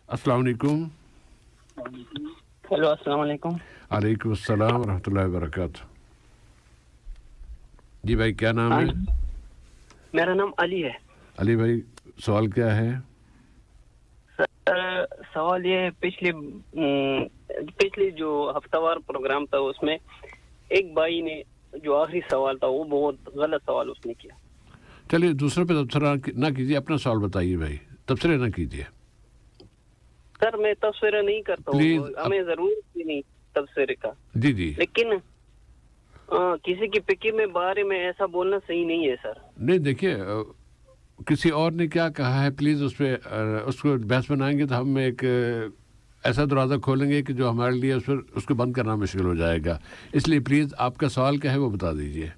अस्सलाम वालेकुम। हेलो, अस्सलाम वालेकुम। वालेकुम अस्सलाम वरहमतुल्लाहि वबरकातुहू। जी भाई, क्या नाम हाँ है? जी, मेरा नाम अली है। अली भाई, सवाल क्या है? सवाल ये है, पिछली जो हफ्तावार प्रोग्राम था उसमें एक भाई ने जो आखिरी सवाल था वो बहुत गलत सवाल उसने किया। चलिए, दूसरे पे तबसरा ना कीजिए, अपना सवाल बताइए भाई, तबसरे ना कीजिए सर, मैं तबसरा नहीं करता हूँ, प्लीज। हमें जरूरत भी नहीं तबसरे का, जी जी, लेकिन किसी की पिकी में बारे में ऐसा बोलना सही नहीं है सर। नहीं देखिए, किसी और ने क्या कहा है, प्लीज़ उस पर उसको बहस बनाएंगे तो हम एक ऐसा दरवाज़ा खोलेंगे कि जो हमारे लिए उस पर उसको बंद करना मुश्किल हो जाएगा। इसलिए प्लीज़ आपका सवाल क्या है वो बता दीजिए।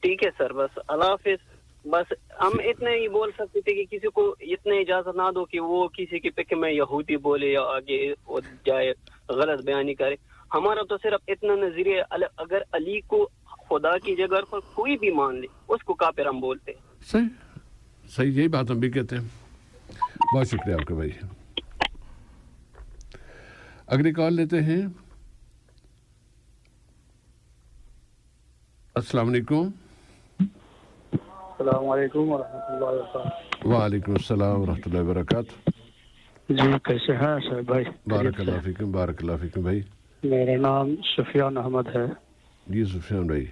ठीक है सर, बस अल्लाह हाफिज। बस हम इतने ही बोल सकते थे कि किसी को इतने इजाजत ना दो कि वो किसी के पिक में यहूदी बोले या आगे वो जाए गलत बयानी करे। हमारा तो सिर्फ इतना नजरिया, अगर अली को खुदा की जगह पर कोई भी मान ले उसको काफिर हम बोलते हैं। सही सही, यही बात हम भी कहते हैं। बहुत शुक्रिया आपका भाई। अगली कॉल लेते हैं। अस्सलाम वालेकुम। अस्सलाम वालेकुम वरहमतुल्लाहि वबरकातुहू। वालेकुम अस्सलाम वरहमतुल्लाहि वबरकातुहू। जी, कैसे हैं सर भाई? बारकल्लाह फीकुम, बारकल्लाह फीकुम भाई। मेरा नाम सुफियान अहमद है। जी सुफियान भाई।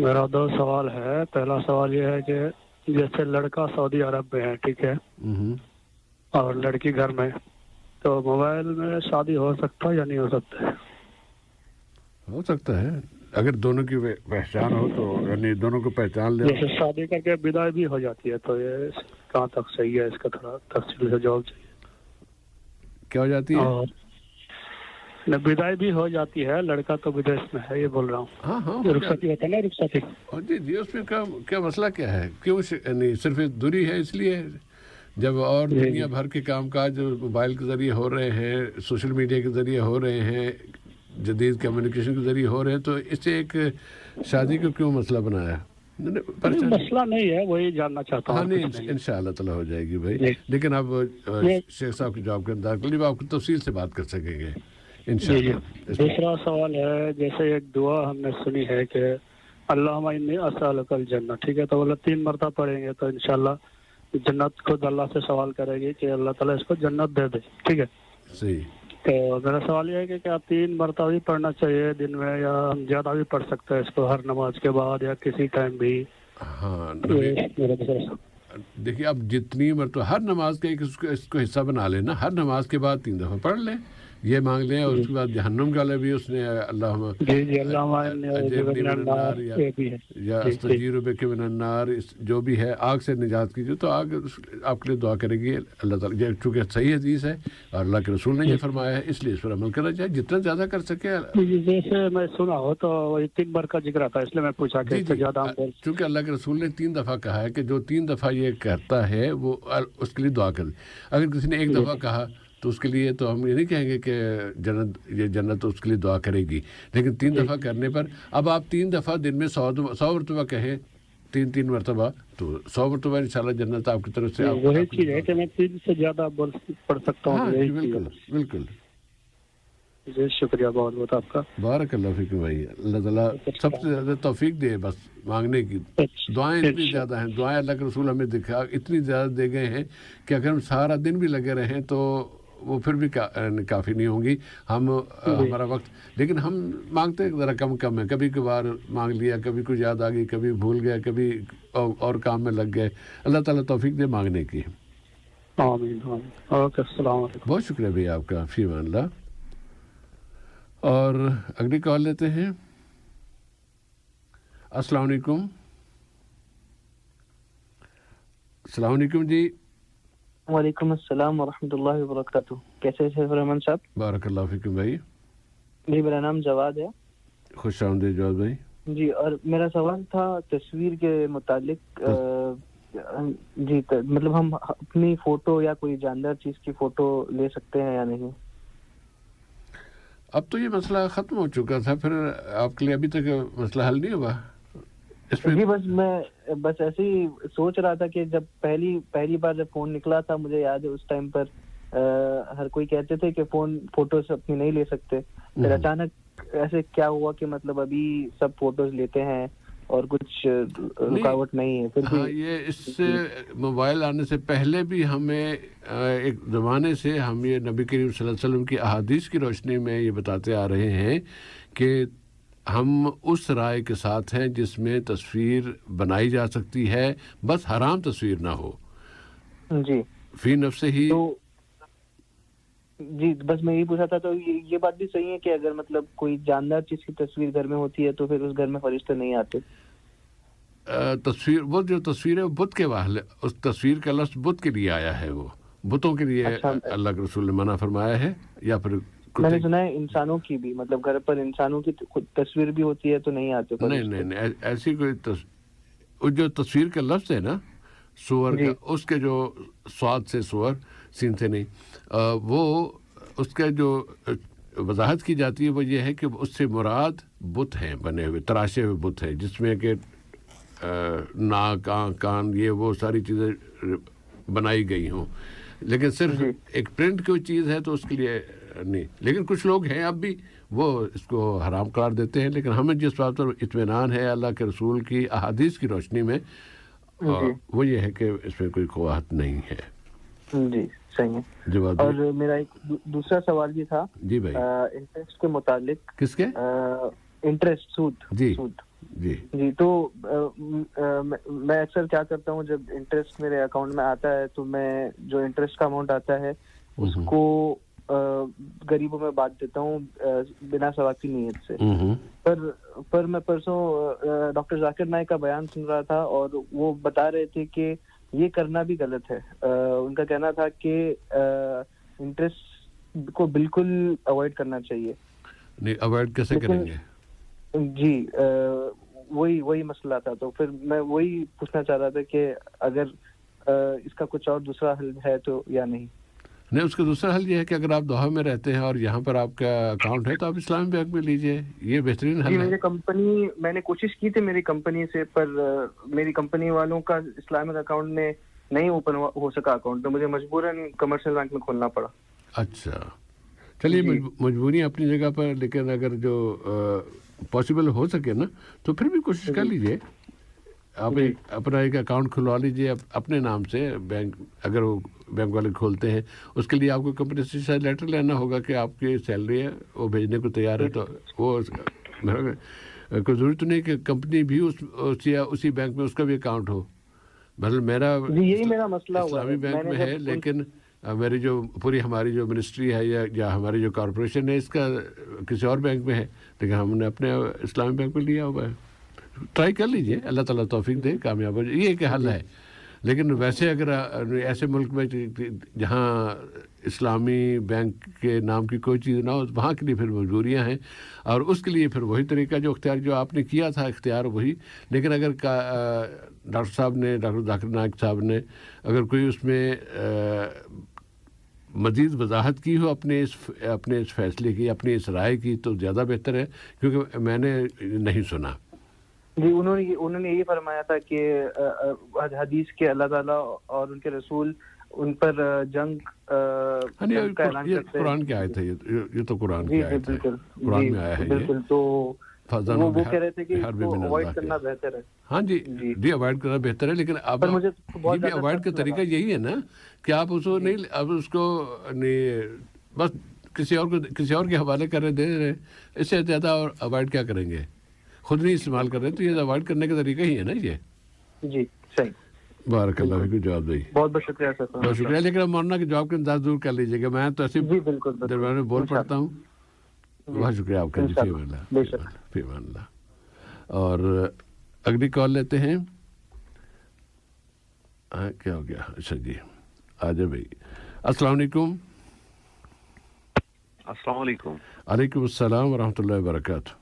मेरा दो सवाल है। पहला सवाल ये है कि जैसे लड़का सऊदी अरब में है, ठीक है, और लड़की घर में, तो मोबाइल में शादी हो सकता है या नहीं हो सकता है? हो सकता है, अगर दोनों की पहचान हो तो, यानी दोनों को पहचान ले। जैसे शादी करके विदाई भी हो जाती है, तो ये कहाँ तक सही है? इसका थोड़ा तफसील से जवाब चाहिए। क्या हो जाती है? और विदाई भी हो जाती है, लड़का तो विदेश में है, ये बोल रहा हूँ। हाँ हाँ, रुखसती होता है ना, रुखसती। जी जी, उसमें क्या क्या मसला क्या है? क्यों नहीं, सिर्फ दूरी है इसलिए? जब और दुनिया भर के कामकाज मोबाइल के ज़रिए हो रहे हैं, सोशल मीडिया के ज़रिए हो रहे हैं, जदीद कम्युनिकेशन के ज़रिए हो रहे हैं, तो इससे एक शादी को क्यों मसला बनाया? मसला नहीं है, वही जानना चाहता हूँ। हाँ नहीं, इंशाअल्लाह ताला हो जाएगी भाई। लेकिन अब शेख साहब की जवाब के अंदर आपको तफसील से बात कर सकेंगे इंशाअल्लाह। दूसरा सवाल है, जैसे एक दुआ हमने सुनी है कि अल्लाहुम्मा इन्नी अस्अलुकल जन्नत, ठीक है, तो बोला 3 मरतबा पढ़ेंगे तो इंशाअल्लाह जन्नत खुद अल्लाह से सवाल करेगी कि अल्लाह ताला इसको जन्नत दे दे, ठीक है। सही। तो मेरा सवाल ये है कि क्या 3 मरतबा भी पढ़ना चाहिए दिन में, या हम ज़्यादा भी पढ़ सकते हैं इसको हर नमाज के बाद या किसी टाइम भी? हाँ देखिए, अब जितनी मरतबा हर नमाज का एक इसको हिस्सा बना लेना, हर नमाज के बाद 3 दफ़ा पढ़ लें, ये मांग लें। और उसके बाद जहन्नुम का भी उसने अल्लाह जो भी है, आग से निजात कीजिए, तो आग आपके लिए दुआ करेगी अल्लाह ताला। चूँकि सही हदीस है और अल्लाह के रसूल ने ये फरमाया है, इसलिए इस पर अमल करना चाहिए जितना ज़्यादा कर सके। जैसे मैं सुना हो तो वही 3 बार का जिक्र था, इसलिए मैं पूछा कि ज़्यादा। चूँकि अल्लाह के रसूल ने 3 दफ़ा कहा है कि जो 3 दफ़ा ये करता है वो उसके लिए दुआ कर। अगर किसी ने 1 दफ़ा कहा तो उसके लिए तो हम ये नहीं कहेंगे कि जन्नत तो उसके लिए दुआ करेगी, लेकिन 3 दफ़ा करने पर, अब आप 3 दफ़ा दिन में 100 मरतबा कहें, 3 मरतबा, तो 100 मरतबा इंशाल्लाह जन्नत आपकी तरफ से। वही चीज़ है कि मैं 3 से ज़्यादा पढ़ सकता हूँ। बिल्कुल बिल्कुल। जी शुक्रिया बहुत बहुत आपका। बारकल्लाह फीकुम भाई। अल्लाह ताला सबसे ज़्यादा तौफीक दे बस मांगने की। दुआएं इतनी ज़्यादा हैं, दुआएं अल्लाह के रसूल हमें इतनी ज़्यादा दे गए हैं कि अगर हम सारा दिन भी लगे रहें तो वो फिर भी काफ़ी नहीं होंगी। हमारा वक्त, लेकिन हम मांगते ज़रा कम है। कभी कभार मांग लिया, कभी कुछ याद आ गई, कभी भूल गया, कभी और काम में लग गए। अल्लाह ताला तौफीक दे मांगने की। आमीन आमीन। ओके, अस्सलाम वालेकुम। बहुत शुक्रिया भैया आपका, फी अमान अल्लाह। और अगली कॉल लेते हैं। अस्सलाम वालेकुम। अस्सलाम वालेकुम जी। वालेकुम अस्सलाम वरहमतुल्लाहि वबरकातुहू। कैसे हैं रहमान साहब? बारकल्लाह फीकुम भाई। जी, मेरा नाम जवाद है। खुश आमदीद जवाद भाई। जी, और मेरा सवाल था तस्वीर के मुतालिक। जी, मतलब हम अपनी फ़ोटो या कोई जानदार चीज़ की फ़ोटो ले सकते हैं या नहीं? अब तो ये मसला ख़त्म हो चुका था, फिर आपके लिए अभी तक मसला हल नहीं हुआ। جی میں بس ایسے ہی سوچ رہا تھا کہ جب پہلی بار جب فون نکلا تھا مجھے یاد ہے اس ٹائم پر ہر کوئی کہتے تھے کہ فوٹوز اپنی نہیں لے سکتے، پھر اچانک ایسے کیا ہوا کہ مطلب ابھی سب فوٹوز لیتے ہیں اور کچھ رکاوٹ نہیں ہے. پھر بھی یہ اس سے موبائل آنے سے پہلے بھی ہمیں ایک زمانے سے ہم یہ نبی کریم صلی اللہ علیہ وسلم کی احادیث کی روشنی میں یہ بتاتے آ رہے ہیں کہ ہم اس رائے کے ساتھ ہیں جس میں تصویر بنائی جا سکتی ہے، بس حرام تصویر نہ ہو. جی فی نفس ہی جی بس میں یہی پوچھا تھا. تو یہ بات بھی صحیح ہے کہ اگر مطلب کوئی جاندار چیز کی تصویر گھر میں ہوتی ہے تو پھر اس گھر میں فرشتے نہیں آتے. تصویر وہ جو تصویر ہے بت کے واہل، اس تصویر کا لفظ بت کے لیے آیا ہے، وہ بتوں کے لیے اللہ کے رسول نے منع فرمایا ہے. یا پھر میں نے سنا ہے انسانوں کی بھی، مطلب گھر پر انسانوں کی تصویر بھی ہوتی ہے تو نہیں آتے. نہیں ایسی کوئی جو تصویر کا لفظ ہے نا سور کا، اس کے جو سواد سے سور سین سے نہیں، وہ اس کا جو وضاحت کی جاتی ہے وہ یہ ہے کہ اس سے مراد بت ہیں، بنے ہوئے تراشے ہوئے بت ہیں جس میں کہ ناک آنکھ کان یہ وہ ساری چیزیں بنائی گئی ہوں. لیکن صرف ایک پرنٹ کوئی چیز ہے تو اس کے لیے نہیں. لیکن کچھ لوگ ہیں اب بھی وہ اس کو حرام قرار دیتے ہیں. لیکن ہمیں جس بات پر اطمینان ہے اللہ کے رسول کی احادیث کی روشنی میں وہ یہ ہے کہ اس میں کوئی قباحت نہیں ہے. جی صحیح ہے. اور میرا ایک دوسرا سوال یہ تھا جی بھائی انٹرسٹ کے متعلق. کس کے؟ انٹرسٹ، سود. جی تو میں اکثر کیا کرتا ہوں جب انٹرسٹ میرے اکاؤنٹ میں آتا ہے تو میں جو انٹرسٹ کا اماؤنٹ آتا ہے اس کو غریبوں میں بانٹ دیتا ہوں بنا ثواب کی نیت سے. پر میں پرسوں ڈاکٹر ذاکر نائک کا بیان سن رہا تھا اور وہ بتا رہے تھے کہ یہ کرنا بھی غلط ہے. ان کا کہنا تھا کہ انٹرسٹ کو بالکل اوائڈ کرنا چاہیے. نہیں اوائڈ کیسے کریں گے؟ جی وہی مسئلہ تھا. تو پھر میں وہی پوچھنا چاہ رہا تھا کہ اگر اس کا کچھ اور دوسرا حل ہے تو یا نہیں. نہیں اس کا دوسرا حل یہ ہے کہ اگر آپ دوحہ میں رہتے ہیں اور یہاں پر آپ کا اکاؤنٹ ہے تو آپ اسلامی بینک میں لیجئے، یہ بہترین حل ہے. میں نے کوشش کی تھی میری کمپنی سے، پر میری کمپنی والوں کا اسلامک اکاؤنٹ میں نہیں اوپن ہو سکا اکاؤنٹ، تو مجھے مجبوراً کمرشل بینک میں کھولنا پڑا. اچھا چلیے مجبوری اپنی جگہ پر، لیکن اگر جو پاسبل ہو سکے نا تو پھر بھی کوشش کر لیجئے. آپ اپنا ایک اکاؤنٹ کھلوا لیجئے اپنے نام سے. بینک اگر وہ بینک والے کھولتے ہیں اس کے لیے آپ کو کمپنی سے شاید لیٹر لینا ہوگا کہ آپ کی سیلری ہے وہ بھیجنے کو تیار ہے. تو وہ کوئی ضروری تو نہیں کہ کمپنی بھی اسی بینک میں اس کا بھی اکاؤنٹ ہو. مطلب یہی میرا مسئلہ اسلامی بینک میں ہے، لیکن میری جو ہماری جو منسٹری ہے یا ہماری جو کارپوریشن ہے اس کا کسی اور بینک میں ہے، لیکن ہم نے اپنے اسلامی بینک میں لیا ہوا ہے. ٹرائی کر لیجئے، اللہ تعالیٰ توفیق دے، کامیاب ہو جائے. یہ ایک حل ہے. لیکن ویسے اگر ایسے ملک میں جہاں اسلامی بینک کے نام کی کوئی چیز نہ ہو وہاں کے لیے پھر مجبوریاں ہیں، اور اس کے لیے پھر وہی طریقہ جو اختیار جو آپ نے کیا تھا اختیار وہی. لیکن اگر ڈاکٹر صاحب نے، ڈاکٹر ذاکر نائک صاحب نے اگر کوئی اس میں مزید وضاحت کی ہو اپنے اس فیصلے کی، اپنی اس رائے کی، تو زیادہ بہتر ہے، کیونکہ میں نے نہیں سنا. جی انہوں نے یہ فرمایا تھا کہ حدیث کے اللہ تعالیٰ اور ان کے رسول ان پر جنگ کا اعلان کرتے ہیں. قرآن کی آیت ہے یہ تو قرآن کی آیت ہے، قرآن میں آیا ہے بالکل. تو وہ کہہ رہے تھے کہ اوائڈ کرنا بہتر ہے. ہاں جی اوائڈ کرنا بہتر ہے. لیکن اب یہ بھی اوائڈ کا طریقہ یہی ہے نا کہ آپ اس کو نہیں، اب اس کو بس کسی اور کے حوالے کر رہے دے رہے. اس سے زیادہ اور اوائڈ کیا کریں گے؟ خود نہیں استعمال کر رہے تو یہ اوائڈ کرنے کا طریقہ ہی ہے نا یہ. جی صحیح. بارک اللہ فیکم جواب بھائی، بہت بہت شکریہ سر. بہت شکریہ. لیکن اب مولانا کے جواب کا انداز ضرور کر لیجیے گا. میں تو ایسے درمیان میں بول پڑتا ہوں. بہت شکریہ آپ کا. جی فی امان اللہ. اور اگلی کال لیتے ہیں. کیا ہو گیا؟ اچھا جی آجا بھائی. السلام علیکم. السلام علیکم. وعلیکم السلام ورحمۃ اللہ وبرکاتہ.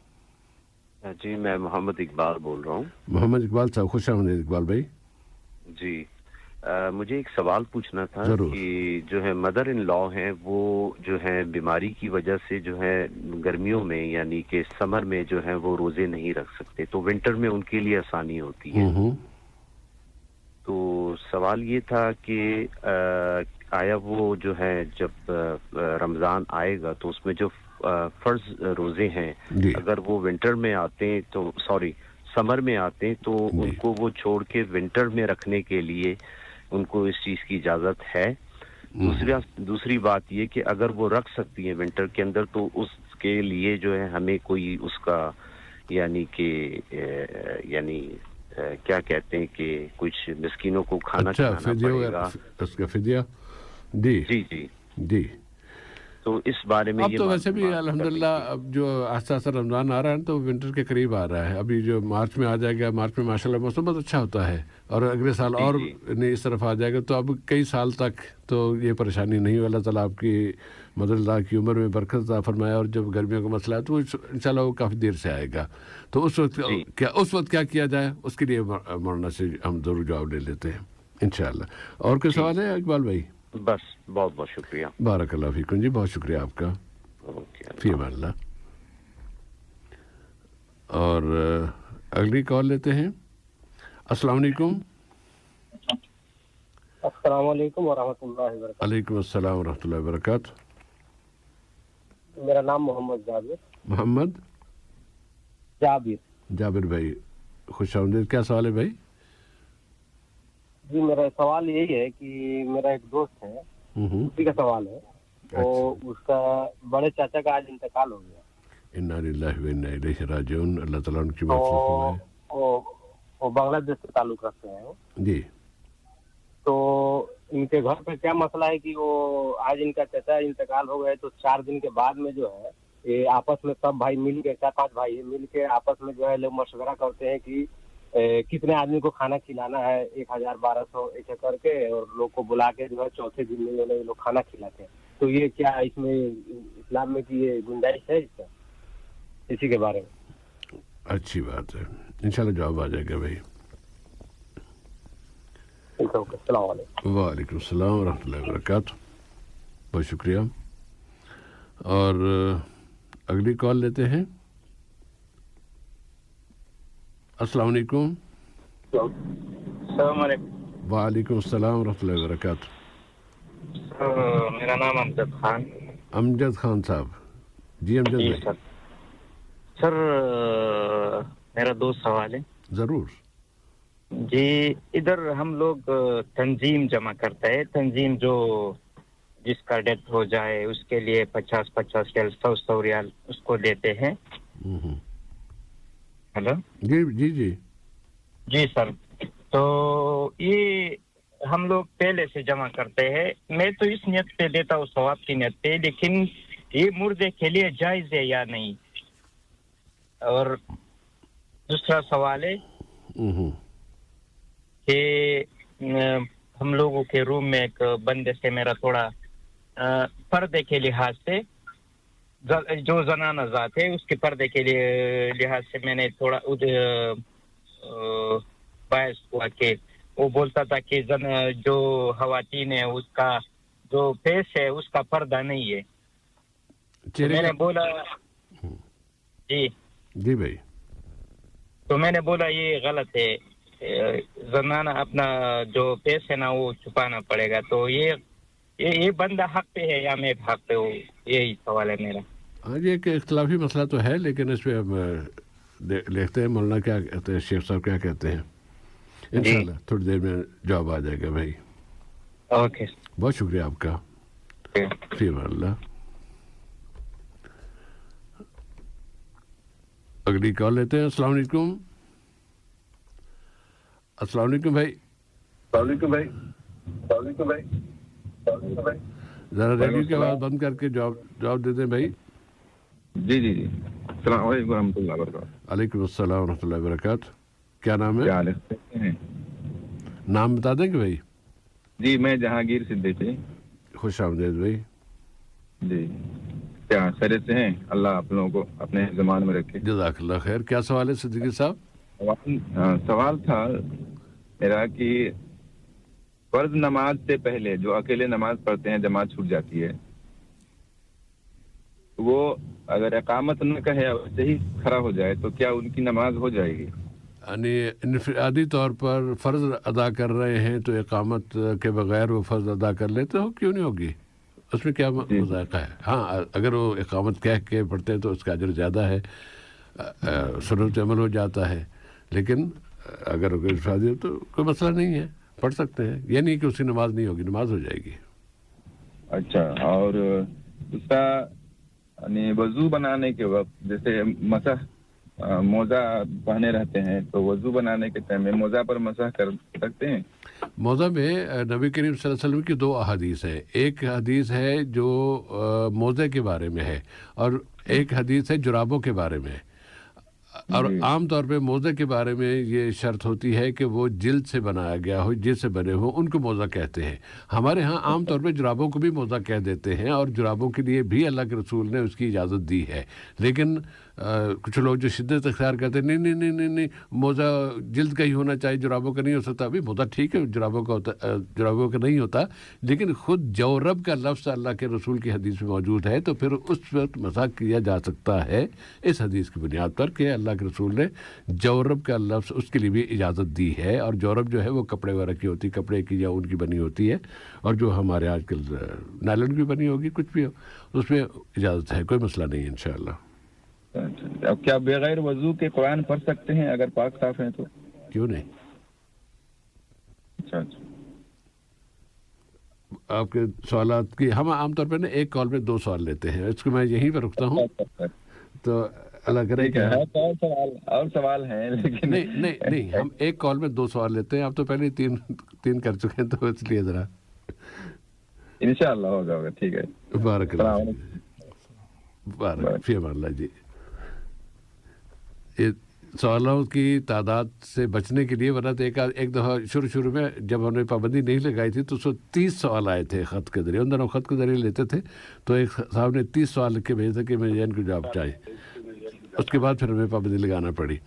جی میں محمد اقبال بول رہا ہوں. محمد اقبال صاحب خوش آمدید اقبال بھائی. جی مجھے ایک سوال پوچھنا تھا کہ جو ہے مدر ان لا ہیں وہ جو ہے بیماری کی وجہ سے جو ہے گرمیوں میں یعنی کہ سمر میں جو ہے وہ روزے نہیں رکھ سکتے تو ونٹر میں ان کے لیے آسانی ہوتی ہے. تو سوال یہ تھا کہ آیا وہ جو ہے جب رمضان آئے گا تو اس میں جو فرض روزے ہیں اگر وہ ونٹر میں آتے ہیں تو سمر میں آتے ہیں تو ان کو وہ چھوڑ کے ونٹر میں رکھنے کے لیے ان کو اس چیز کی اجازت ہے. دوسری بات یہ کہ اگر وہ رکھ سکتی ہیں ونٹر کے اندر تو اس کے لیے جو ہے ہمیں کوئی اس کا یعنی کہ کیا کہتے ہیں کہ کچھ مسکینوں کو کھانا کھلانا پڑے گا اس کا فدیہ. جی جی جی جی. تو اس بارے میں اب تو ویسے بھی الحمدللہ اب جو آہستہ آہستہ رمضان آ رہا ہے تو ونٹر کے قریب آ رہا ہے. ابھی جو مارچ میں آ جائے گا, مارچ میں ماشاءاللہ موسم بہت اچھا ہوتا ہے اور اگلے سال اور اس طرف آ جائے گا تو اب کئی سال تک تو یہ پریشانی نہیں ہو. اللہ تعالیٰ آپ کی مدد اللہ کی عمر میں برکت عطا فرمایا. اور جب گرمیوں کا مسئلہ ہے تو انشاءاللہ وہ کافی دیر سے آئے گا. تو اس وقت کیا کیا جائے اس کے لیے مولانا سے ہم ضرور جواب لے لیتے ہیں انشاءاللہ. اور کوئی سوال ہے اقبال بھائی؟ بس بہت بہت شکریہ. بارک اللہ فیکم جی, بہت شکریہ آپ کا. فی امان اللہ. اور اگلی کال لیتے ہیں. السلام علیکم. السلام علیکم ورحمۃ اللہ وبرکاتہ. علیکم السلام ورحمۃ اللہ وبرکاتہ. میرا نام محمد جابر. محمد جابر بھائی, خوش آمدید. کیا سوال ہے بھائی؟ جی میرا سوال یہی ہے کہ میرا ایک دوست ہے, اسی کا سوال ہے. تو اس کا بڑے چاچا کا آج انتقال ہو گیا. انا للہ و انا الیہ راجعون. اللہ تعالیٰ ان کی مغفرت فرمائے. وہ بنگلہ دیش سے تعلق رکھتے ہیں جی. تو ان کے گھر پہ کیا مسئلہ ہے کہ وہ آج ان کا چچا انتقال ہو گئے تو 4 دن کے بعد میں جو ہے یہ آپس میں سب بھائی مل کے 4-5 بھائی مل کے آپس میں جو ہے لوگ مشورہ کرتے ہیں کہ کتنے آدمی کو کھانا کھلانا ہے. 1000-1200 ایسے کر کے اور لوگ کو بلا کے جو ہے چوتھے دن میں یہ لوگ کھانا کھلاتے ہیں. تو یہ کیا اس میں اسلام میں کی یہ گنجائش ہے اس کا, اسی کے بارے میں؟ اچھی بات ہے, انشاءاللہ جواب آ جائے گا بھائی. السلام علیکم. وعلیکم السلام ورحمۃ اللہ وبرکاتہ. بہت شکریہ. اور اگلی کال لیتے ہیں. السلام علیکم. السلام علیکم. وعلیکم السلام ورحمۃ اللہ وبرکاتہ. میرا نام امجد خان. امجد خان صاحب. جی امجد بھائی. سر میرا 2 سوال ہے. ضرور. جی ادھر ہم لوگ تنظیم جمع کرتے ہیں. تنظیم جو جس کا ڈیتھ ہو جائے اس کے لیے 50 ریال 100 ریال اس کو دیتے ہیں. ہلو. جی جی جی جی سر. تو یہ ہم لوگ پہلے سے جمع کرتے ہیں. میں تو اس نیت پہ دیتا ہوں, ثواب کی نیت پہ, لیکن یہ مردے کے لیے جائز ہے یا نہیں؟ اور دوسرا سوال ہے کہ ہم لوگوں کے روم میں ایک بندے سے میرا تھوڑا پردے کے لحاظ سے جو زنانہ ذات ہے اس کے پردے کے لحاظ سے میں نے تھوڑا باعث ہوا کہ وہ بولتا تھا کہ جو خواتین ہے اس کا جو فیس ہے اس کا پردہ نہیں ہے. تو میں نے بولا جی بھائی. تو میں نے بولا یہ غلط ہے, زنانہ اپنا جو فیس ہے نا وہ چھپانا پڑے گا. تو یہ بندہ حق پہ ہے یا میں حق پہ ہوں, یہی سوال ہے میرا. ہاں جی ایک اختلافی مسئلہ تو ہے, لیکن اس پہ ہم دیکھتے ہیں مولانا کیا کہتے ہیں, شیخ صاحب کیا کہتے ہیں. انشاءاللہ تھوڑی دیر میں جواب آ جائے گا بھائی. اوکے. بہت شکریہ آپ کا. فی امان اللہ. اگلی کال لیتے ہیں. السلام علیکم. السلام علیکم بھائی. ذرا ریڈیو کی آواز بند کر کے جواب دے دیں بھائی. جی جی جی. السلام علیکم ورحمۃ اللہ وبرکاتہ. علیکم السلام ورحمۃ اللہ وبرکاتہ. کیا نام ہے؟ کیا حال ہے؟ نام بتا دیں گے بھائی. جی میں جہانگیر صدیقی. خوش آمدید بھائی. جی کیا خیریت سے ہیں؟ اللہ آپ لوگوں کو اپنے زمان میں رکھے. جزاک اللہ خیر. کیا سوال ہے صدیقی صاحب؟ سوال تھا میرا کہ फर्ज नमाज से पहले जो अकेले नमाज पढ़ते हैं, जमात छूट जाती है, वो अगर इकामत न कहे वैसे ही खड़ा हो जाए तो क्या उनकी नमाज हो जाएगी? यानी इनफरादी तौर पर फ़र्ज़ अदा कर रहे हैं तो इकामत के बगैर वो फ़र्ज़ अदा कर लेते हो, क्यों नहीं होगी? उसमें क्या मज़ाक़ा है? हाँ, अगर वो इकामत कह के पढ़ते हैं तो उसका अजर ज़्यादा है, सुन्नत अमल हो जाता है। लेकिन अगर इनफरादी हो तो कोई मसला नहीं है, पढ़ सकते हैं। ये नहीं कि उसकी नमाज नहीं होगी, नमाज हो जाएगी। अच्छा, और दूसरा वजू बनाने के वक्त जैसे मसह मोजा पहने रहते हैं तो वजू बनाने के टाइम में मोजा पर मसह कर सकते हैं? मोजा में नबी करीम सल्लल्लाहु अलैहि वसल्लम की दो अहादीस है। एक हदीस है जो मोजे के बारे में है और एक हदीस है जुराबों के बारे में। और आम तौर पे मोज़े के बारे में ये शर्त होती है कि वो जिल्द से बनाया गया हो, जिल्द से बने हो, उनको मोज़ा कहते हैं। हमारे यहाँ आम तौर पे जुराबों को भी मोज़ा कह देते हैं और जुराबों के लिए भी अल्लाह के रसूल ने उसकी इजाज़त दी है। लेकिन कुछ लोग जो शिद्दत अख्तियार करते हैं, नहीं नहीं नहीं नहीं नहीं मोज़ा जिल्द का ही होना चाहिए, जुराबों का नहीं हो सकता। अभी मोज़ा ठीक है, जुराबों का होता, जुराबों का नहीं होता, लेकिन ख़ुद जौरब का लफ्ज़ अल्लाह के रसूल की हदीस में मौजूद है तो फिर उस वक्त मज़ाक किया जा सकता है इस हदीस की बुनियाद पर कि अल्लाह के रसूल ने जौरब का लफ्ज़ उसके लिए भी इजाज़त दी है। और जौरब जो है वो कपड़े वगैरह की होती, कपड़े की या ऊन की बनी होती है, और जो हमारे आजकल नायलॉन की बनी होगी, कुछ भी हो, उसमें इजाज़त है, कोई मसला नहीं है इंशाअल्लाह। अब क्या बगैर वजू के कुरान पढ़ सकते हैं अगर पाक साफ है तो? क्यों नहीं। अच्छा, आपके सवालात की हम आमतौर पर ना एक कॉल में 2 सवाल लेते हैं, इसको मैं यहीं पर रुकता हूँ। तो अल्लाह करे क्या है और सवाल हैं लेकिन नहीं हम एक कॉल में 2 सवाल लेते हैं। आप तो पहले 3 कर चुके हैं तो इसलिए ज़रा इंशाअल्लाह होगा। ठीक है, बारक फी अल्लाह जी। ये सवालों की तादाद से बचने के लिए, वरना तो एक दफ़ा शुरू में जब हमने पाबंदी नहीं लगाई थी तो 30 सवाल आए थे ख़त के ज़रिए। उन दिनों ख़त के ज़रिए लेते थे तो एक साहब ने 30 सवाल लिख के भेजे थे कि मुझे इनको जवाब चाहिए। उसके बाद फिर हमें पाबंदी लगाना पड़ी।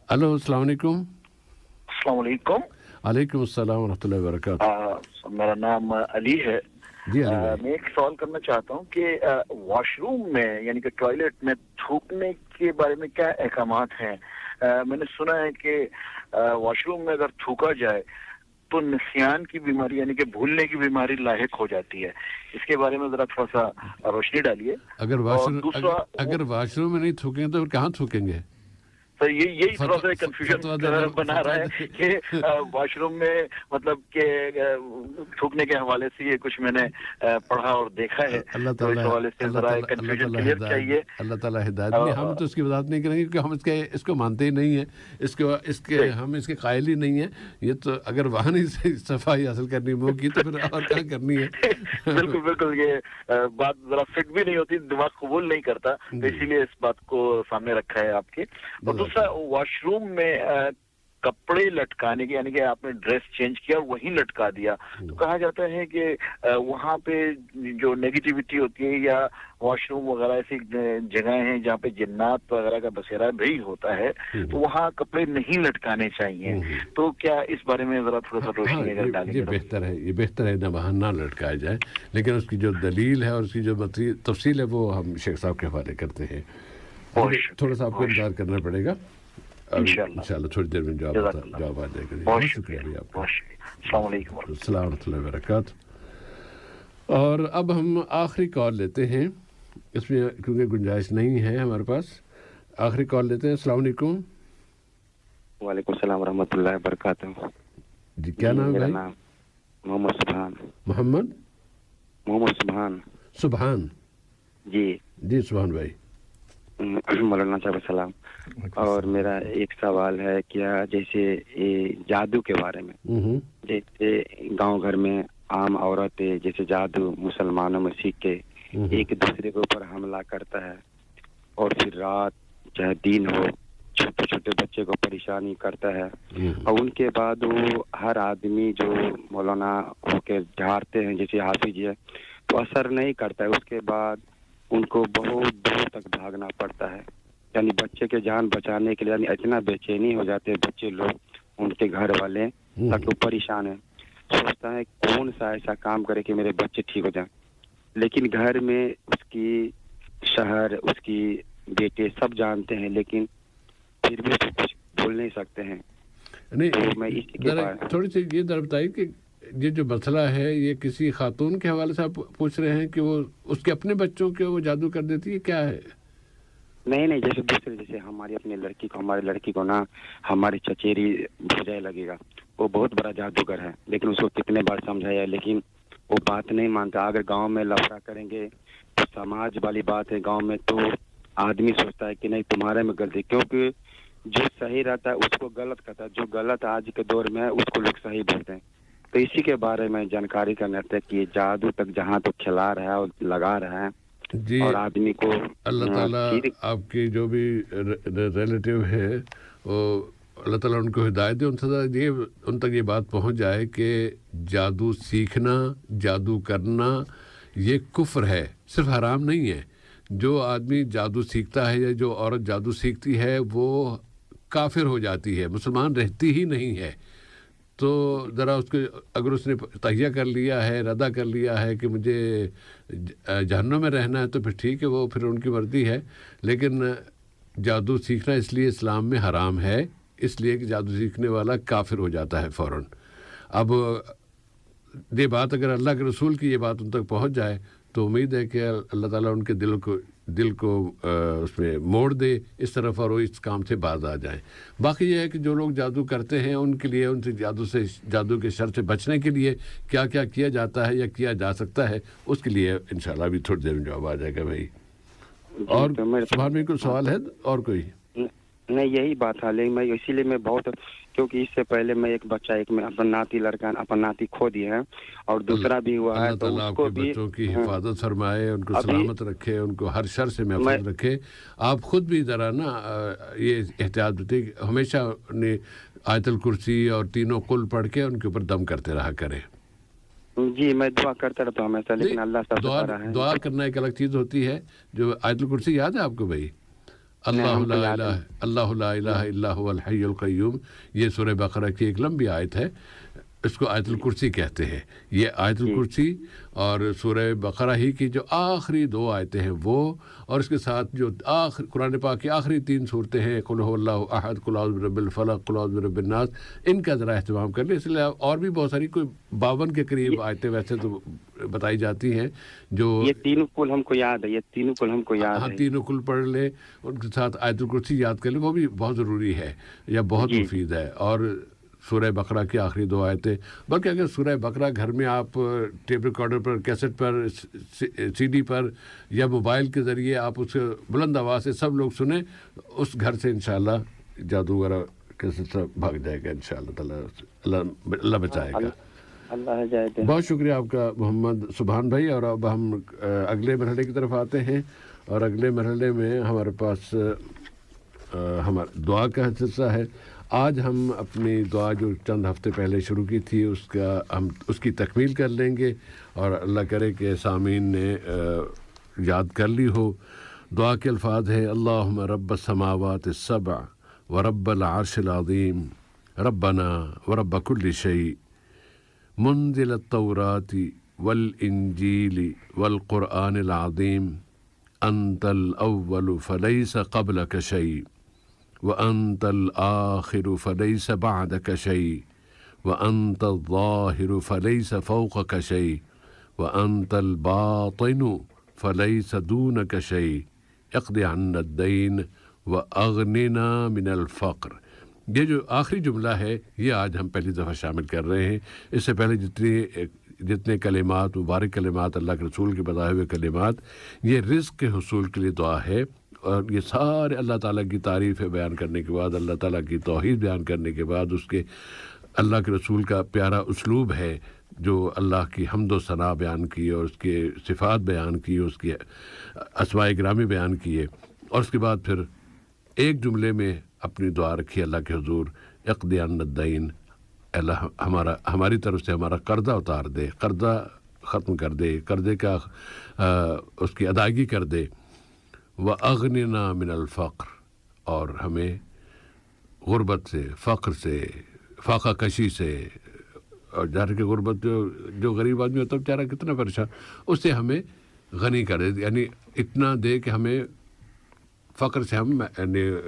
हेलो, अस्सलाम वालेकुम। अस्सलाम वालेकुम। वालेकुम अस्सलाम व रहमतुल्लाहि व बरकातहू। मेरा नाम अली है जी। मैं एक सवाल करना चाहता हूँ कि वॉशरूम में यानी कि टॉयलेट में थूकने के बारे में क्या अहकामात हैं? मैंने सुना है कि वॉशरूम में अगर थूका जाए तो निस्यान की बीमारी यानी कि भूलने की बीमारी लाहिक हो जाती है। इसके बारे में जरा थोड़ा सा रोशनी डालिए। अगर वॉशरूम में नहीं थूकेंगे तो कहाँ थूकेंगे? तो यही थोड़ा सा कंफ्यूजन बना रहा है कि वॉशरूम में मतलब के थूकने के हवाले से ये कुछ मैंने पढ़ा और देखा है। अल्लाह तो इस हवाले से जरा कंफ्यूजन क्लियर चाहिए। अल्लाह ताला हिदायत नहीं, हम तो इसकी वजाहत नहीं करेंगे क्योंकि हम इसको मानते ही नहीं है, हम इसके कायल ही नहीं है। ये तो अगर वहाँ नहीं सफाई हासिल करनी होगी तो फिर और क्या करनी है? बिल्कुल ये बात जरा फिट भी नहीं होती, दिमाग कबूल नहीं करता, तो इसीलिए इस बात को सामने रखा है आपके। और दूसरा, वॉशरूम में कपड़े लटकाने की यानी कि आपने ड्रेस चेंज किया और वहीं लटका दिया, तो कहा जाता है कि वहाँ पे जो नेगेटिविटी होती है या वॉशरूम वगैरह ऐसी जगह हैं जहाँ पे जिन्नात वगैरह का बसेरा भी होता है, तो वहाँ कपड़े नहीं लटकाने चाहिए। तो क्या इस बारे में जरा थोड़ा सा रोशनी अगर डालेंगे? ये बेहतर है ना वहाँ ना लटकाया जाए, लेकिन उसकी जो दलील है और उसकी जो तफसील है वो हम शेख साहब के हवाले करते हैं। थोड़ा सा आपको इंतजार करना पड़ेगा, इंशाअल्लाह थोड़ी देर में जवाब आ जाएगा। बहुत शुक्रिया भैया आपका। अस्सलाम वालेकुम व रहमतुल्लाहि व बरकातहू। और अब हम आखिरी कॉल लेते हैं, इसमें क्योंकि गुंजाइश नहीं है हमारे पास, आखिरी कॉल लेते हैं। अस्सलाम वालेकुम। वालेकुम सलाम व रहमतुल्लाहि व बरकातहू। जी, क्या नाम है भाई? मोहम्मद सुभान। मोहम्मद सुभान जी सुभान भाई। मौलाना साहब सलाम। और मेरा एक सवाल है, क्या जैसे जादू के बारे में, जैसे गांव घर में आम औरतें जैसे जादू मुसलमानों में सीख के एक दूसरे के ऊपर हमला करता है और फिर रात चाहे दिन हो छोटे छोटे बच्चे को परेशानी करता है, और उनके बाद वो हर आदमी जो मौलाना होके झाड़ते हैं जैसे हाफिज है तो असर नहीं करता है। उसके बाद उनको बहुत दूर तक भागना पड़ता है, यानी बच्चे के जान बचाने के लिए, यानी इतना बेचैनी हो जाते हैं बच्चे लोग, उनके घर वाले, ताकि वो परेशान है। सोचता है कौन सा ऐसा काम करे कि मेरे बच्चे ठीक हो जाएं, लेकिन घर में उसकी शहर, उसकी बेटे सब जानते हैं, लेकिन फिर भी उसको कुछ बोल नहीं सकते हैं। नहीं, तो मैं इसी के बारे थोड़ी सी ये जरा बताइए कि ये जो मसला है ये किसी खातून के हवाले से आप पूछ रहे हैं कि वो उसके अपने बच्चों के वो जादू कर देती है, क्या है? नहीं, जैसे दूसरे, जैसे हमारी अपनी हमारी लड़की को ना हमारी चचेरी भुजाए लगेगा, वो बहुत बड़ा जादूगर है, लेकिन उसको कितने बार समझाया लेकिन वो बात नहीं मानता। अगर गांव में लफड़ा करेंगे तो समाज वाली बात है, गांव में तो आदमी सोचता है कि नहीं तुम्हारे में गलती, क्योंकि जो सही रहता है उसको गलत कहता है, जो गलत आज के दौर में है उसको लोग सही बोलते हैं। तो इसी के बारे में जानकारी करना था कि जादू तक जहाँ तो खिला रहा है और लगा रहा है जी, और आदमी को अल्लाह ताला आपके जो भी रिलेटिव है वो अल्लाह ताला उनको हिदायत दे, उन तक ये बात पहुंच जाए कि जादू सीखना, जादू करना ये कुफ्र है, सिर्फ हराम नहीं है। जो आदमी जादू सीखता है या जो औरत जादू सीखती है वो काफिर हो जाती है, मुसलमान रहती ही नहीं है। तो ज़रा उसको अगर उसने तहिया कर लिया है, इरादा कर लिया है कि मुझे जहन्नम में रहना है तो फिर ठीक है, वो फिर उनकी मर्ज़ी है। लेकिन जादू सीखना इसलिए इस्लाम में हराम है, इसलिए कि जादू सीखने वाला काफिर हो जाता है फ़ौरन। अब ये बात अगर अल्लाह के रसूल की ये बात उन तक पहुंच जाए तो उम्मीद है कि अल्लाह ताला उनके दिल को उसमें मोड़ दे इस तरफ और वो इस काम से बाज आ जाएं। बाकी ये है कि जो लोग जादू करते हैं उनके लिए, उनसे जादू के शर से बचने के लिए क्या क्या किया जाता है या किया जा सकता है, उसके लिए इंशाल्लाह भी थोड़ी देर में जवाब आ जाएगा भाई। और सुभान भाई कोई सवाल है और कोई? नहीं, यही बात है, लेकिन मैं इसीलिए मैं बहुत, क्योंकि इससे पहले मैं एक बच्चा, एक में अपना नाती लड़का, अपना नाती खो दिया है और दूसरा भी हुआ है, तो उसको भी बच्चों की हिफाजत फरमाए, उनको सलामत रखे, उनको हर शर से महफूज रखे। आप खुद भी जरा ना ये एहतियात बरतिए, हमेशा आयतुल कुर्सी और तीनों कुल पढ़ के उनके ऊपर दम करते रहा करें। जी, मैं दुआ करता रहता हूँ हमेशा, लेकिन अल्लाह सब बता रहा है। दुआ करना एक अलग चीज होती है। जो आयतुल कुर्सी याद है आपको भाई? अल्लाहु ला इलाहा इल्ला हुवल हय्युल क़य्यूम, ये सूरह बकरा की एक लंबी आयत है, इसको आयतुल कुर्सी कहते हैं। ये आयतुल कुर्सी और सूरह बकरा ही की जो आखिरी दो आयतें हैं वो, और इसके साथ जो कुरान पाक की आखिरी 3 सूरतें हैं, कुल हुवल्लाहु अहद, कुल औज़ु बिरब्बिल फलक, कुल औज़ु बिरब्बिन नास, इनका ज़रा अहतमाम कर ले। इसलिए और भी बहुत सारी, कोई 52 के करीब आयतें वैसे तो बताई जाती हैं। जो ये तीनों कुल हमको याद है, हाँ, तीनों कुल पढ़ ले, उनके साथ आयतुल कुर्सी याद कर ले, वो भी बहुत ज़रूरी है या बहुत मुफीद है। और सूरह बकरा की आखिरी 2 आयतें, बल्कि अगर सूरह बकरा घर में आप टेप रिकॉर्डर पर, कैसेट पर, सीडी पर या मोबाइल के ज़रिए आप उसे बुलंद आवाज़ से सब लोग सुने, उस घर से इंशाल्लाह जादू वगैरह कैसे सब भाग जाएगा इंशाल्लाह, अल्लाह बचाएगा। बहुत शुक्रिया आपका मोहम्मद सुभान भाई। और अब हम अगले मरहले की तरफ आते हैं, और अगले मरहले में हमारे पास हमारा दुआ का हिस्सा है। आज हम अपनी दुआ जो चंद हफ्ते पहले शुरू की थी हम उसकी तकमील कर लेंगे, और अल्लाह करे कि सामीन ने याद कर ली हो। दुआ के अल्फाज है, अल्लाहुम्मा रब्बस समावाति सबअ व रब्बल अर्शिल अज़ीम रब्बना व रब्ब कुल्लि शै मुनज़िलत तौराति वल इंजीली वल क़ुरआनिल अज़ीम अंतल अव्वलु फलैसा क़ब्लका शै व अंतल आखिरु फलैसा बअदका शै व अंतल ज़ाहिरु फलैसा फ़ौक़का शै व अंतल बातिनु फलैसा दूनका शै इक़्दि अन्ना अद-दैन व अग़निना मिनल फ़क़्र। ये जो आखिरी जुमला है ये आज हम पहली दफ़ा शामिल कर रहे हैं। इससे पहले जितने कलिमात, मुबारक कलिमात, अल्लाह के रसूल के बताए हुए कलिमात, ये रिज़्क़ के हुसूल के लिए दुआ है। और ये सारे अल्लाह ताला की तारीफ़ें बयान करने के बाद, अल्लाह ताला की तौहीद बयान करने के बाद, उसके अल्लाह के रसूल का प्यारा उसलूब है जो अल्लाह की हम्द व सना बयान की और उसके सिफ़ात बयान की, उसके अस्माए गिरामी बयान किए, और उसके बाद फिर एक जुमले में अपनी दुआ रखी अल्लाह के हुजूर, इक़्दि अन्ना अद-दैन, अल्लाह हमारी तरफ से हमारा कर्ज़ा उतार दे, कर्ज़ा ख़त्म कर दे, कर्ज़े का उसकी अदायगी कर दे, व अग़निना मिनल फ़क़्र, और हमें गुर्बत से, फ़क़्र से, फ़ाक़ा कशी से, और ज़ाहिर की गुर्बत जो गरीब आदमी होता है बेचारा कितना परेशान, उससे हमें गनी कर दे, यानी इतना दे कि हमें फ़क्र से हम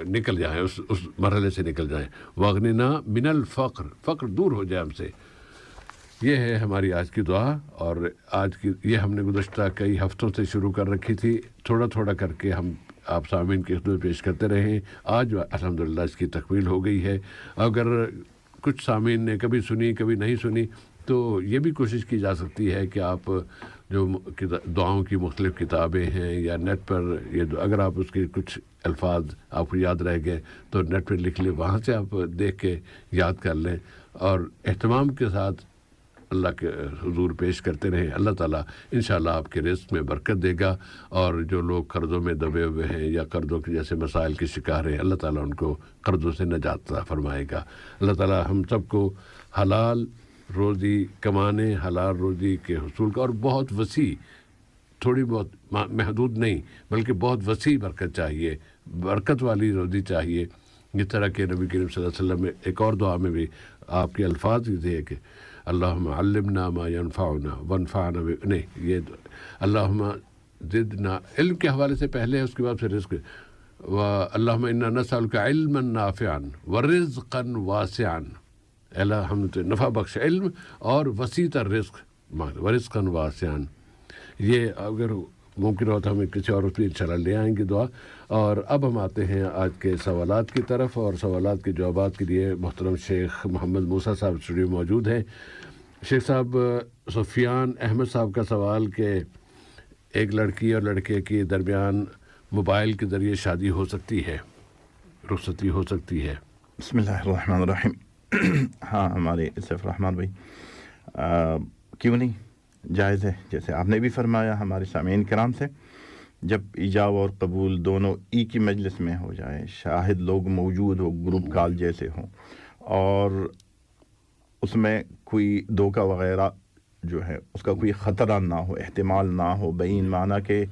निकल जाएं, उस मरहले से निकल जाएं। वगनिना मिनल फ़क्र, फ़क्र दूर हो जाए हमसे। ये है हमारी आज की दुआ। और आज की ये हमने गुज़श्ता कई हफ़्तों से शुरू कर रखी थी, थोड़ा थोड़ा करके हम आप सामीन की खिदमत पेश करते रहे। आज अल्हम्दुलिल्लाह इसकी तकमील हो गई है। अगर कुछ सामीन ने कभी सुनी कभी नहीं सुनी तो ये भी कोशिश की जा सकती है कि आप जो दुआओं की मुख्तलिफ़ किताबें हैं या नेट पर, ये अगर आप उसके कुछ अल्फाज आपको याद रह गए तो नेट पर लिख लें, वहाँ से आप देख के याद कर लें और एहतमाम के साथ अल्लाह के हुजूर पेश करते रहें। अल्लाह ताला इंशाअल्लाह आपके रिज़्क़ में बरकत देगा। और जो लोग कर्ज़ों में दबे हुए हैं या कर्ज़ों के जैसे मसाइल के शिकार हैं, अल्लाह ताला उनको कर्ज़ों से नजात फरमाएगा। अल्लाह ताला हम सबको हलाल रोज़ी कमाने, हलाल रोज़ी के हुसूल का, और बहुत वसी, थोड़ी बहुत महदूद नहीं बल्कि बहुत वसी बरकत चाहिए, बरकत वाली रोज़ी चाहिए। जिस तरह के नबी करीम सल्लल्लाहु अलैहि वसल्लम में एक और दुआ में भी आपके अल्फाज थे कि अल्लाहुम्मा अल्लिमना मा यनफअना वनफअना नहीं, ये अल्लाहुम्मा ज़िदना, इल्म के हवाले से पहले है, उसके बाद फिर रिज़्क़, व अल्लाहुम्मा इन्ना नसअलुका इल्मन नाफ़िअन व रिज़्क़न वासिअन, अल्लाह हम तो नफ़ा बख्श इल्म और वसी तर रिज़्क़ मांग, व रिज़्क़न वासिअन। ये अगर मुमकिन हो तो हमें किसी और उसमें इंशाअल्लाह ले आएंगे दुआ। और अब हम आते हैं आज के सवालात की तरफ, और सवालात के जवाबात के लिए मोहतरम शेख मोहम्मद मूसा साहब स्टूडियो मौजूद हैं। शेख साहब, सुफियान अहमद साहब का सवाल कि एक लड़की और लड़के के दरमियान मोबाइल के ज़रिए शादी हो सकती है, रुखसती हो सकती है? बिस्मिल्लाहिर्रहमानिर्रहीम। हाँ, हमारे सैफ रहमान भाई, क्यों नहीं, जायज़ है। जैसे आपने भी फरमाया हमारे सामीन किराम से, जब इजाब और कबूल दोनों एक ही मजलिस में हो जाए, शाहिद लोग मौजूद हो, ग्रुप कॉल जैसे हो, और उसमें कोई धोखा वगैरह जो है उसका कोई ख़तरा ना हो, एहतिमाल ना हो, बैन माना कि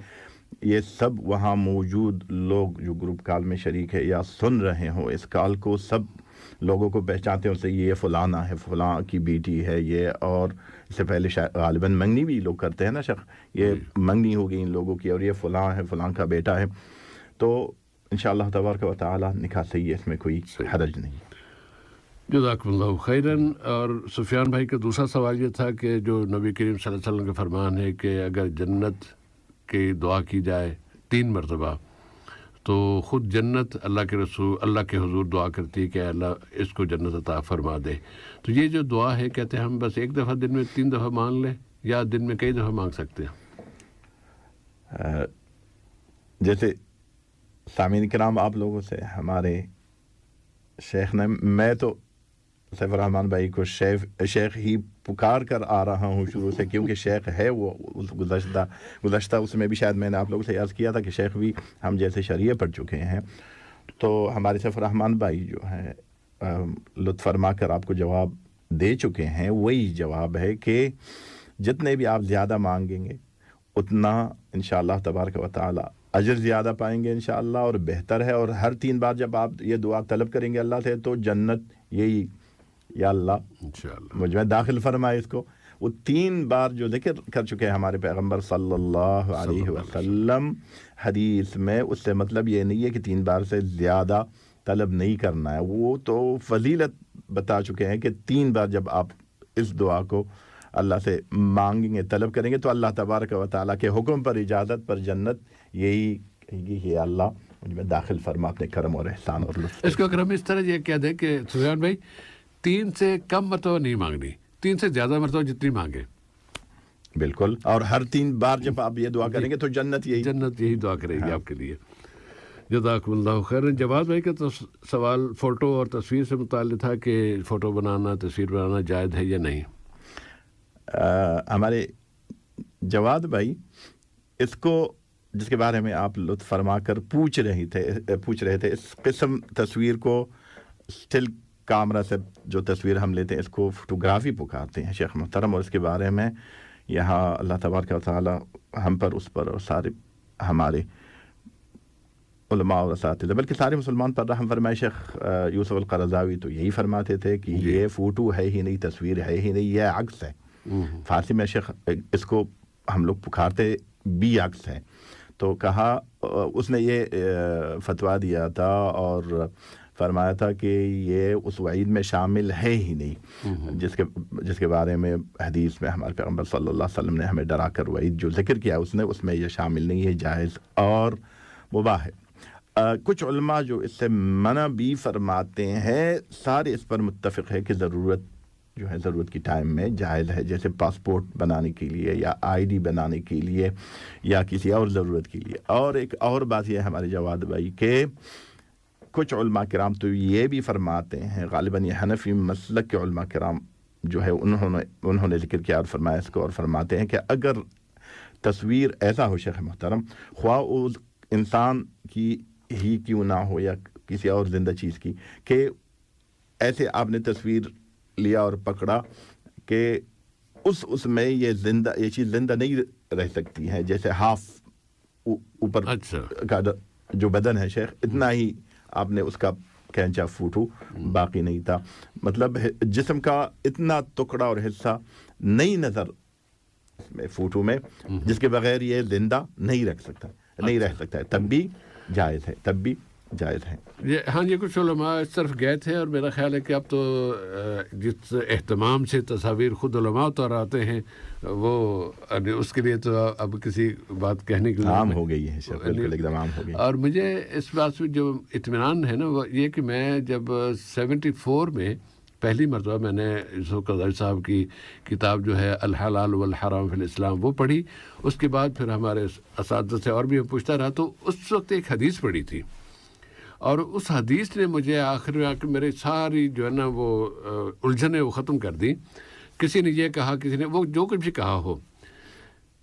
ये सब वहाँ मौजूद लोग जो ग्रुप कॉल में शरीक है या सुन रहे हो इस कॉल को, सब लोगों को पहचानते हैं, उससे ये फ़लाना है, फ़लाँ की बेटी है ये। और इससे पहले गालिबन मंगनी भी लोग करते हैं ना, शख ये मंगनी हो गई इन लोगों की और ये फ़लाँ है, फ़लाँ का बेटा है। तो इंशाअल्लाह तबारक व तआला निकाह सही है, इसमें कोई हरज नहीं। जज़ाकुमुल्लाहु खैरन। और सुफियान भाई का दूसरा सवाल ये था कि जो नबी करीम सल्लल्लाहु अलैहि वसल्लम का फरमान है कि अगर जन्नत की दुआ की जाए 3 मरतबा तो ख़ुद जन्नत अल्लाह के रसूल अल्लाह के हुजूर दुआ करती है कि अल्लाह इसको जन्नत अता फरमा दे। तो ये जो दुआ है, कहते हैं हम बस एक दफ़ा दिन में 3 दफ़ा मांग लें या दिन में कई दफ़ा मांग सकते हैं? जैसे सामीन किराम आप लोगों से हमारे शेख ने, मैं तो सैफ रहमान भाई को शेख ही पुकार कर आ रहा हूँ शुरू से, क्योंकि शेख है वो। गुज़श्ता उसमें भी शायद मैंने आप लोगों से अर्ज़ किया था कि शेख भी हम जैसे शरीय पढ़ चुके हैं। तो हमारे सैफ रहमान भाई जो है लुत्फ़ फरमा कर आपको जवाब दे चुके हैं। वही जवाब है कि जितने भी आप ज़्यादा मांगेंगे उतना इंशाअल्लाह तबारक व तआला अजर ज़्यादा पाएंगे इंशाअल्लाह, और बेहतर है। और हर 3 बार जब आप ये दुआ तलब करेंगे अल्लाह से, तो जन्नत यही, या अल्लाह इंशाअल्लाह मुझ में दाखिल फरमाए इसको। वो 3 बार जो जिक्र कर चुके हैं हमारे पैगंबर सल्लल्लाहु अलैहि वसल्लम हदीस में, उससे मतलब ये नहीं है कि 3 बार से ज़्यादा तलब नहीं करना है। वो तो फजीलत बता चुके हैं कि 3 बार जब आप इस दुआ को अल्लाह से मांगेंगे, तलब करेंगे, तो अल्लाह तबारक व तआला के हुक्म पर, इजाज़त पर जन्नत यही कहेगी कि अल्लाह मुझमें दाखिल फरमा अपने करम और एहसान और लुत्फ़। इसको अगर हम इस तरह ये कह दें कि सुफियान भाई 3 से कम मरतबा नहीं मांगनी, 3 से ज़्यादा मरतबा जितनी मांगे। बिल्कुल, और हर 3 बार जब आप ये दुआ करेंगे तो जन्नत यही दुआ करेगी आपके लिए। जज़ाकुमुल्लाहु खैरन। जवाद भाई का तो सवाल फ़ोटो और तस्वीर से मुताल्लिक़ था कि फ़ोटो बनाना, तस्वीर बनाना जायज़ है या नहीं? हमारे जवाद भाई, इसको जिसके बारे में आप लुत्फ़ फरमा कर पूछ रहे थे, इस किस्म तस्वीर को स्टिल कैमरा से जो तस्वीर हम लेते हैं इसको फोटोग्राफी पुकारते हैं शेख मोहतरम। और इसके बारे में यहाँ अल्लाह तबारक व तआला हम पर, उस पर और सारे हमारे उलमा और असातिज़ा, बल्कि सारे मुसलमान पर रहम फरमाए शेख यूसुफ अल-क़रज़ावी तो यही फरमाते थे कि ये फ़ोटो है ही नहीं, तस्वीर है ही नहीं, ये अक्स है। फ़ारसी में शेख इसको हम लोग पुकारते भी अक्स है। तो कहा, उसने ये फतवा दिया था और फरमाया था कि ये उस वईद में शामिल है ही नहीं जिसके बारे में हदीस में हमारे पैगम्बर सल्लल्लाहु अलैहि वसल्लम ने हमें डरा कर वईद जो जिक्र किया उसने, उसमें ये शामिल नहीं है, जायज़ और मुबाह है। कुछ उलमा जो इससे मना भी फरमाते हैं, सारे इस पर मुत्तफ़िक़ है कि ज़रूरत जो है, ज़रूरत की टाइम में जायज़ है, जैसे पासपोर्ट बनाने के लिए या आईडी बनाने के लिए या किसी और ज़रूरत के लिए। और एक और बात यह है हमारे जवाद भाई के कुछ उलमा किराम तो ये भी फरमाते हैं, गालिबन ये हनफी मसलक के उलमा किराम जो है उन्होंने जिक्र किया और फरमाया इसको, और फरमाते हैं कि अगर तस्वीर ऐसा हो शेख मोहतरम, ख्वाह उस इंसान की ही क्यों ना हो या किसी और ज़िंदा चीज़ की, कि ऐसे आपने तस्वीर लिया और पकड़ा कि उसमें ये चीज़ जिंदा नहीं रह सकती है, जैसे हाफ ऊपर का जो बदन है शेख, इतना ही आपने उसका खींचा फोटो, बाकी नहीं था, मतलब जिस्म का इतना टुकड़ा और हिस्सा नहीं नजर इसमें फोटो में जिसके बगैर ये जिंदा नहीं रह सकता है, तब भी जायज़ है, तब भी जायज़ है। ये हाँ, ये कुछ उलमा इस तरफ गए थे और मेरा ख्याल है कि अब तो जिस एहतमाम से तस्वीर खुद उलमा उतर आते हैं वो उसके लिए तो अब किसी बात कहने की आम हो गई है, बिल्कुल एकदम आम हो गई। और मुझे इस बात में जो इत्मीनान है ना वो ये कि मैं जब 74 में पहली मरतबा मैंने यूसुफ क़रज़ावी साहब की किताब जो है अल हलाल वल हराम फिल इस्लाम वो पढ़ी, उसके बाद फिर हमारे असातिज़ा से और भी पूछता रहा, तो उस वक्त एक हदीस पढ़ी थी और उस हदीस ने मुझे आखिर में आकर मेरी सारी जो है ना वो उलझने वो ख़त्म कर दी। किसी ने ये कहा, किसी ने वो जो कुछ भी कहा हो,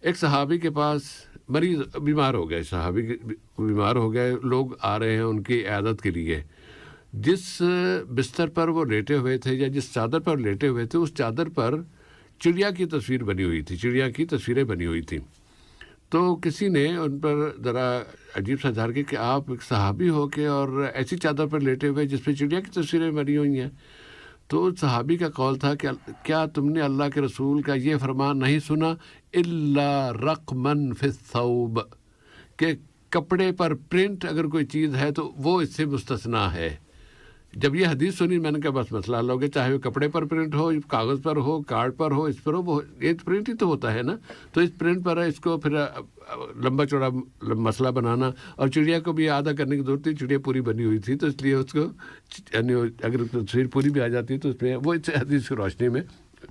एक सहाबी के पास मरीज़ बीमार हो गए, सहाबी बीमार हो गए, लोग आ रहे हैं उनकी इयादत के लिए। जिस बिस्तर पर वो लेटे हुए थे या जिस चादर पर लेटे हुए थे, उस चादर पर चिड़िया की तस्वीर बनी हुई थी, चिड़िया की तस्वीरें बनी हुई थी। तो किसी ने उन पर ज़रा अजीब सा ज़ाहिर किया कि आप एक सहाबी हो के और ऐसी चादर पर लेटे हुए जिस पर चिड़िया की तस्वीरें बनी हुई हैं। तो सहाबी का कौल था कि क्या तुमने अल्लाह के रसूल का ये फरमान नहीं सुना, इल्ला रक़मन फिस्सौब, कि कपड़े पर प्रिंट अगर कोई चीज़ है तो वो इससे मुस्तस्ना है। जब ये हदीस सुनी मैंने कहा बस मसला हल हो गया, चाहे वो कपड़े पर प्रिंट हो, कागज़ पर हो, कार्ड पर हो, इस पर हो, वो ये प्रिंट ही तो होता है ना। तो इस प्रिंट पर है, इसको फिर लंबा चौड़ा मसला बनाना, और चिड़िया को भी आधा करने की जरूरत थी, चिड़िया पूरी बनी हुई थी तो इसलिए उसको यानी अगर तस्वीर पूरी भी आ जाती तो उसमें वो इस हदीस की रोशनी में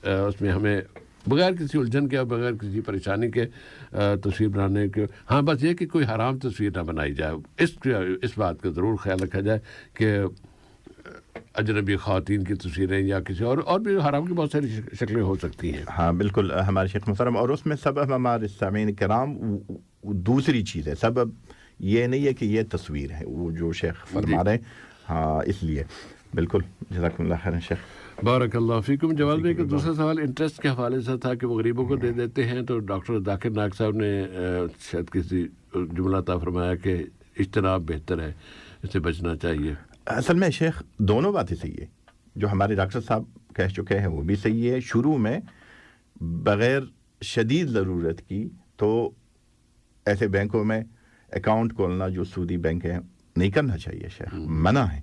उसमें हमें बगैर किसी उलझन के और बगैर किसी परेशानी के तस्वीर बनाने के, हाँ बस ये कि कोई हराम तस्वीर ना बनाई जाए, इस बात का ज़रूर ख्याल रखा जाए कि अजनबी ख़वातीन की तस्वीरें या किसी और भी हराम की बहुत सारी शक्लें हो सकती हैं। हाँ बिल्कुल हमारे शेख मुहतरम, और उसमें सबब हमारे सामीन किराम दूसरी चीज़ है, सबब ये नहीं है कि ये तस्वीर है वो जो शेख फरमा रहे हैं। हाँ इसलिए बिल्कुल जज़ाकुमुल्लाह खैरन शेख। बारकल्लाहु फ़ीकुम। जवाब में कि दूसरा सवाल इंटरेस्ट के हवाले से था कि वो गरीबों को दे देते हैं, तो डॉक्टर जाकिर नायक साहब ने शायद किसी जुमला था फरमाया कि इज्तनाब बेहतर है, इससे बचना चाहिए। असल में शेख दोनों बातें सही है, जो हमारे डॉक्टर साहब कह चुके हैं वो भी सही है। शुरू में बग़ैर शदीद ज़रूरत की तो ऐसे बैंकों में अकाउंट खोलना जो सूदी बैंक है नहीं करना चाहिए शेख, मना है,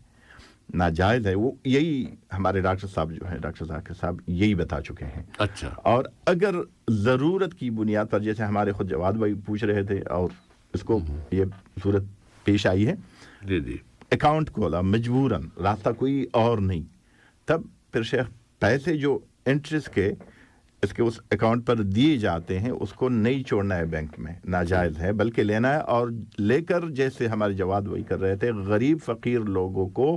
नाजायज़ है वो। यही हमारे डॉक्टर साहब जो हैं, डॉक्टर जाकिर साहब यही बता चुके हैं। अच्छा, और अगर ज़रूरत की बुनियाद पर, जैसे हमारे खुद जवाद भाई पूछ रहे थे और इसको ये सूरत पेश आई है, जी अकाउंट खोला मजबूरन, रास्ता कोई और नहीं, तब फिर शेख पैसे जो इंटरेस्ट के इसके उस अकाउंट पर दिए जाते हैं उसको नहीं छोड़ना है बैंक में, नाजायज़ है, बल्कि लेना है और लेकर जैसे हमारे जवाद वही कर रहे थे गरीब फ़कीर लोगों को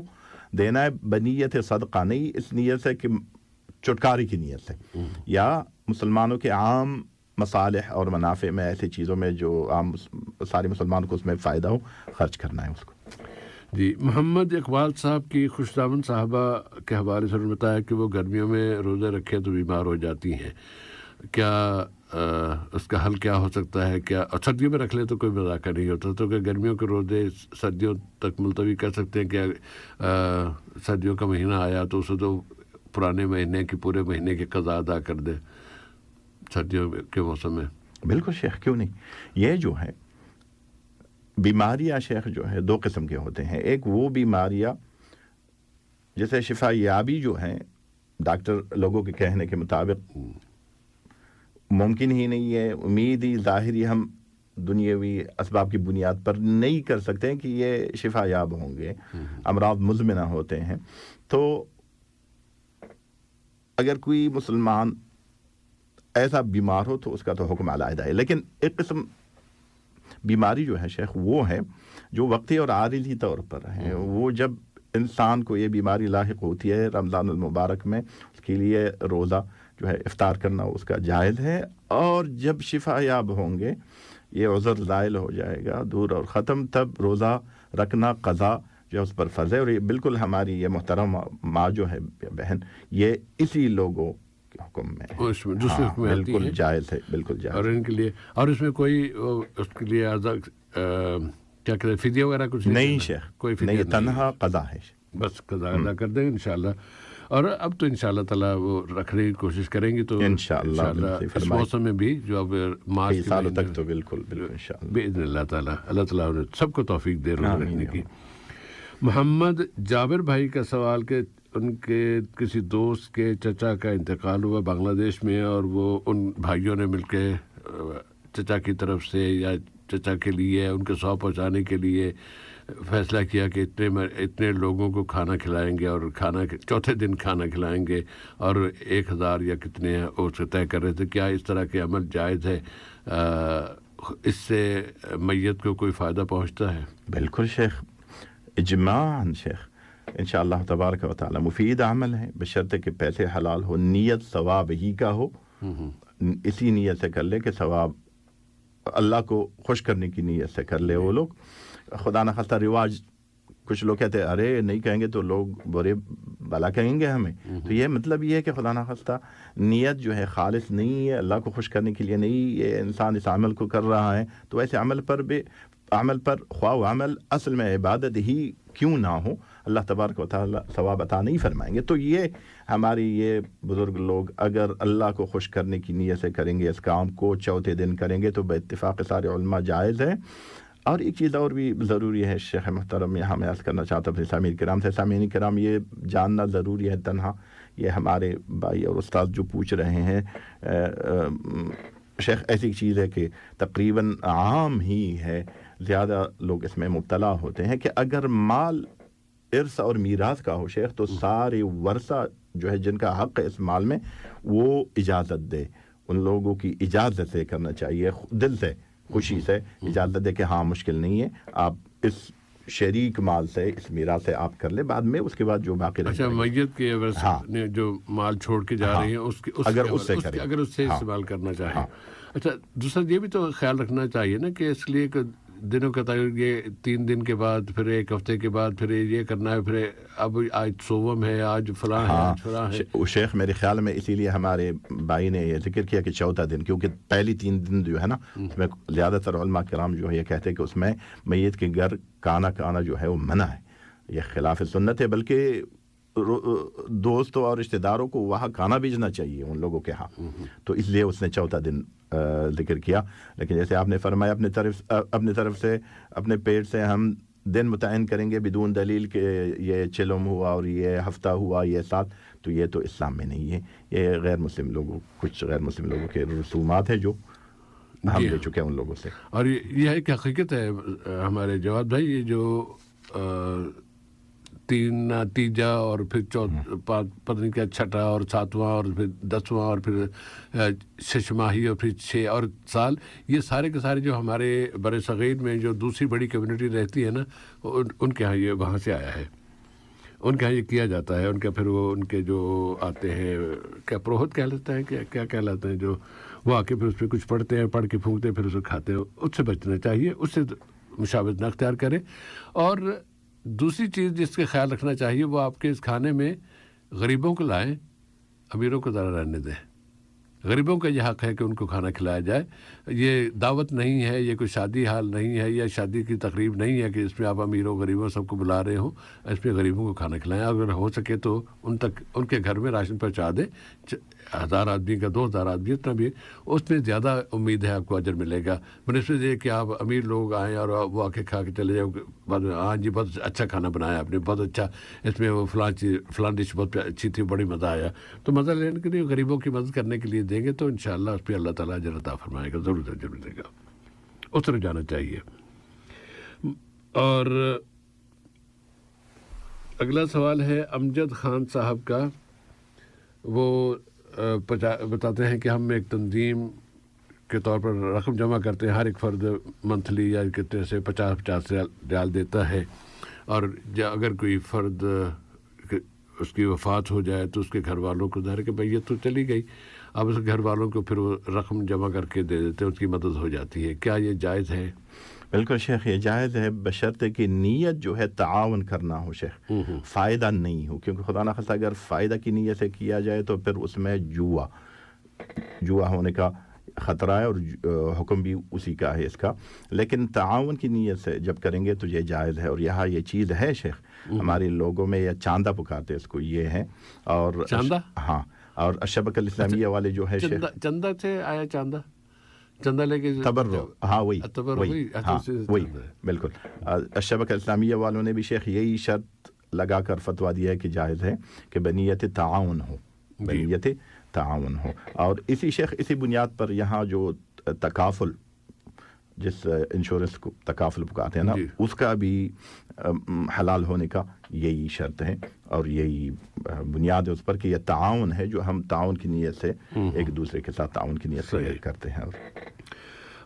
देना है, बनीयत सदका नहीं, इस नीयत से कि चुटकारी की नीयत से, या मुसलमानों के आम मसालिह और मुनाफे में ऐसी चीज़ों में जो आम सारे मुसलमानों को उसमें फ़ायदा हो खर्च करना है उसको। जी, मोहम्मद इकबाल साहब की खुशदामन साहबा के हवाले से बताया कि वो गर्मियों में रोज़े रखें तो बीमार हो जाती हैं। کیا اس کا حل کیا ہو سکتا ہے؟ کیا سردیوں میں رکھ لیں تو کوئی مذاق نہیں ہوتا، تو کہ گرمیوں کے روزے سردیوں تک ملتوی کر سکتے ہیں؟ کہ سردیوں کا مہینہ آیا تو اسے تو پرانے مہینے کی پورے مہینے کی قضا ادا کر دے سردیوں کے موسم میں؟ بالکل شیخ، کیوں نہیں. یہ جو ہے بیماریاں شیخ جو ہے دو قسم کے ہوتے ہیں. ایک وہ بیماریاں جیسے شفا یابی جو ہیں ڈاکٹر لوگوں کے کہنے کے مطابق ممکن ہی نہیں ہے، امید ہی ظاہری ہم دنیاوی اسباب کی بنیاد پر نہیں کر سکتے ہیں کہ یہ شفا یاب ہوں گے، امراض مزمنہ ہوتے ہیں. تو اگر کوئی مسلمان ایسا بیمار ہو تو اس کا تو حکم علیحدہ ہے. لیکن ایک قسم بیماری جو ہے شیخ وہ ہے جو وقتی اور عارضی طور پر ہے. وہ جب انسان کو یہ بیماری لاحق ہوتی ہے رمضان المبارک میں، اس کے لیے روزہ جو ہے افطار کرنا اس کا جائز ہے، اور جب شفا یاب ہوں گے یہ عذر زائل ہو جائے گا، دور اور ختم، تب روزہ رکھنا قضا جو ہے اس پر فرض ہے. اور یہ بالکل ہماری یہ محترم ماں جو ہے بہن، یہ اسی لوگوں کے حکم میں بالکل جائز ہے، بالکل جائز. اور ان کے لیے اور اس میں کوئی اس کے لیے کیا کہتے ہیں فدیہ وغیرہ کچھ نہیں شیخ؟ کوئی فدیہ نہیں، تنہا قضا ہے، بس قضا ادا کر دیں انشاءاللہ. اور اب تو انشاءاللہ تعالیٰ وہ رکھنے کی کوشش کریں گی تو انشاءاللہ اس موسم میں بھی جو اب مارچ سالوں تک تو بالکل انشاءاللہ باذن اللہ تعالیٰ. اللہ تعالیٰ سب کو توفیق دے روزہ رکھنے کی. محمد جابر بھائی کا سوال کہ ان کے کسی دوست کے چچا کا انتقال ہوا بنگلہ دیش میں، اور وہ ان بھائیوں نے مل کے چچا کی طرف سے یا چچا کے لیے ان کے سو پہنچانے کے لیے فیصلہ کیا کہ اتنے لوگوں کو کھانا کھلائیں گے، اور چوتھے دن کھانا کھلائیں گے، اور 1000 یا کتنے اس سے طے کر رہے تھے. کیا اس طرح کے عمل جائز ہے؟ اس سے میت کو کوئی فائدہ پہنچتا ہے؟ بالکل شیخ، اجماعاً شیخ انشاءاللہ تبارک و تعالی مفید عمل ہے، بشرطے کہ پیسے حلال ہو، نیت ثواب ہی کا ہو. اسی نیت سے کر لے کہ ثواب اللہ کو خوش کرنے کی نیت سے کر لے. وہ لوگ خدا نخواستہ رواج کچھ لوگ کہتے ہیں ارے نہیں کہیں گے تو لوگ برے بلا کہیں گے ہمیں، تو یہ مطلب یہ ہے کہ خدا نخواستہ نیت جو ہے خالص نہیں ہے، اللہ کو خوش کرنے کے لیے نہیں، یہ انسان اس عمل کو کر رہا ہے تو ایسے عمل پر خواہ و عمل اصل میں عبادت ہی کیوں نہ ہو، اللہ تبارک و تعالی ثواب عطا نہیں فرمائیں گے. تو یہ ہماری یہ بزرگ لوگ اگر اللہ کو خوش کرنے کی نیت سے کریں گے اس کام کو، چوتھے دن کریں گے تو بے اتفاق سارے علماء جائز ہے. اور ایک چیز اور بھی ضروری ہے شیخ محترم، یہاں میں عرض کرنا چاہتا ہوں اپنے سامعین کرام یہ جاننا ضروری ہے. تنہا یہ ہمارے بھائی اور استاد جو پوچھ رہے ہیں شیخ، ایسی چیز ہے کہ تقریباً عام ہی ہے، زیادہ لوگ اس میں مبتلا ہوتے ہیں کہ اگر مال ارث اور میراث کا ہو شیخ تو سارے ورثہ جو ہے جن کا حق ہے اس مال میں وہ اجازت دے، ان لوگوں کی اجازت سے کرنا چاہیے، دل سے خوشی سے اجازت دے کہ ہاں مشکل نہیں ہے، آپ اس شریک مال سے اس میراث سے آپ کر لیں، بعد میں اس کے بعد جو باقی اچھا میت کے ورثہ جو مال چھوڑ کے جا رہے ہیں اگر اس سے استعمال کرنا چاہیں. اچھا دوسرا یہ بھی تو خیال رکھنا چاہیے نا کہ اس لیے کہ دنوں کا تعین یہ 3 دن کے بعد پھر 1 ہفتے کے بعد پھر یہ کرنا ہے، پھر اب آج سوم ہے، آج فلاں ہے، آج فلاں ہے. شیخ میرے خیال میں اسی لیے ہمارے بھائی نے یہ ذکر کیا کہ چوتھا دن، کیونکہ پہلی 3 دن جو ہے نا اس میں زیادہ تر علماء کرام جو ہے یہ کہتے ہیں کہ اس میں میت کے گھر کھانا جو ہے وہ منع ہے، یہ خلاف سنت ہے، بلکہ دوستوں اور رشتہ داروں کو وہاں کھانا بھیجنا چاہیے ان لوگوں کے ہاں. تو اس لیے اس نے چوتھا دن ذکر کیا. لیکن جیسے آپ نے فرمایا اپنے طرف سے اپنے پیٹ سے ہم دن متعین کریں گے بدون دلیل کہ یہ چلم ہوا اور یہ ہفتہ ہوا یہ ساتھ، تو یہ تو اسلام میں نہیں ہے، یہ کچھ غیر مسلم لوگوں کے رسومات ہیں جو ہم لے چکے ہیں ان لوگوں سے. اور یہ ہے کہ حقیقت ہے ہمارے جواد بھائی، یہ جو 3 تیجا اور پھر پتہ نہیں کیا چھٹا اور 7واں اور پھر 10واں اور پھر 6 ماہی اور پھر 6 اور سال، یہ سارے کے سارے جو ہمارے بر صغیر میں جو دوسری بڑی کمیونٹی رہتی ہے نا ان کے ہاں یہ وہاں سے آیا ہے، ان کے ہاں یہ کیا جاتا ہے. ان کے پھر وہ ان کے جو آتے ہیں کیا پروہت کہلاتے ہیں، کیا کہلاتے ہیں، جو وہ آ کے پھر اس پہ کچھ پڑھتے ہیں، پڑھ کے پھونکتے ہیں، پھر اسے کھاتے ہیں. اس سے بچنا چاہیے، اس سے مشابہت نہ اختیار کریں. اور دوسری چیز جس کا خیال رکھنا چاہیے وہ آپ کے اس کھانے میں غریبوں کو لائیں، امیروں کو ذرا رہنے دیں. गरीबों का यह हक़ है कि उनको खाना खिलाया जाए। ये दावत नहीं है, ये कोई शादी हाल नहीं है, या शादी की तकरीब नहीं है कि इसमें आप अमीरों गरीबों सबको बुला रहे हो। इसमें गरीबों को खाना खिलाएं। अगर हो सके तो उन तक उनके घर में राशन पहुँचा दें। 1000 आदमी का 2000 आदमी जितना भी, उसमें ज़्यादा उम्मीद है आपको अजर मिलेगा बनस्बत ये कि आप अमीर लोग आएँ और वो आके खा के चले जाओ। हाँ जी बहुत अच्छा खाना बनाया आपने, बहुत अच्छा, इसमें वो फलां डिश बहुत अच्छी थी, बड़ी मज़ा आया। तो मज़ा लेने के लिए गरीबों की मदद करने के लिए देंगे तो इंशाअल्लाह उस पर अल्लाह ताला अजर अता फरमाएगा, ज़रूर देगा। उस तरह जाना चाहिए। और अगला सवाल है अमजद खान साहब का। वो बताते हैं कि हम एक तंजीम के तौर पर रकम जमा करते हैं, हर एक फ़र्द मंथली या कितने से 50-50 रियाल देता है, और अगर कोई फ़र्द उसकी वफ़ात हो जाए तो उसके घर वालों को ज़ाहिर है कि भाई ये तो चली गई, अब उसके घर वालों को फिर वो रकम जमा करके दे देते हैं, उसकी मदद हो जाती है। क्या ये जायज़ है? बिल्कुल शेख, ये जायज़ है बशर्ते कि नीयत जो है ताआवन करना हो शेख, फ़ायदा नहीं हो। क्योंकि खुदा ना खास्ता अगर फ़ायदा की नीयत से किया जाए तो फिर उसमें जुआ होने का ख़तरा है, और हुक्म भी उसी का है इसका। लेकिन ताआवन की नीयत से जब करेंगे तो ये जायज़ है। और यहाँ ये चीज़ है शेख, हमारे लोगों में यह चांदा पुकारते इसको, ये है। और चांदा, हाँ, और अशबकल इस्लामिया वाले जो है शेख, चंदा से आया, चंदा लेके तबर्रो, हाँ वही बिल्कुल। अशबकल इस्लामिया वालों ने भी शेख यही शर्त लगा कर फतवा दिया है कि जायज़ है कि बनियत ताउन हो, बनियत ताउन हो। और इसी शेख इसी बुनियाद पर यहाँ जो तकाफुल, जिस इंश्योरेंस को तकाफुल पुकारते हैं ना, उसका भी हलाल होने का यही शर्त है और यही बुनियाद है उस पर कि यह ताउन है, जो हम ताउन की नीयत से एक दूसरे के साथ ताउन की नीयत से करते हैं।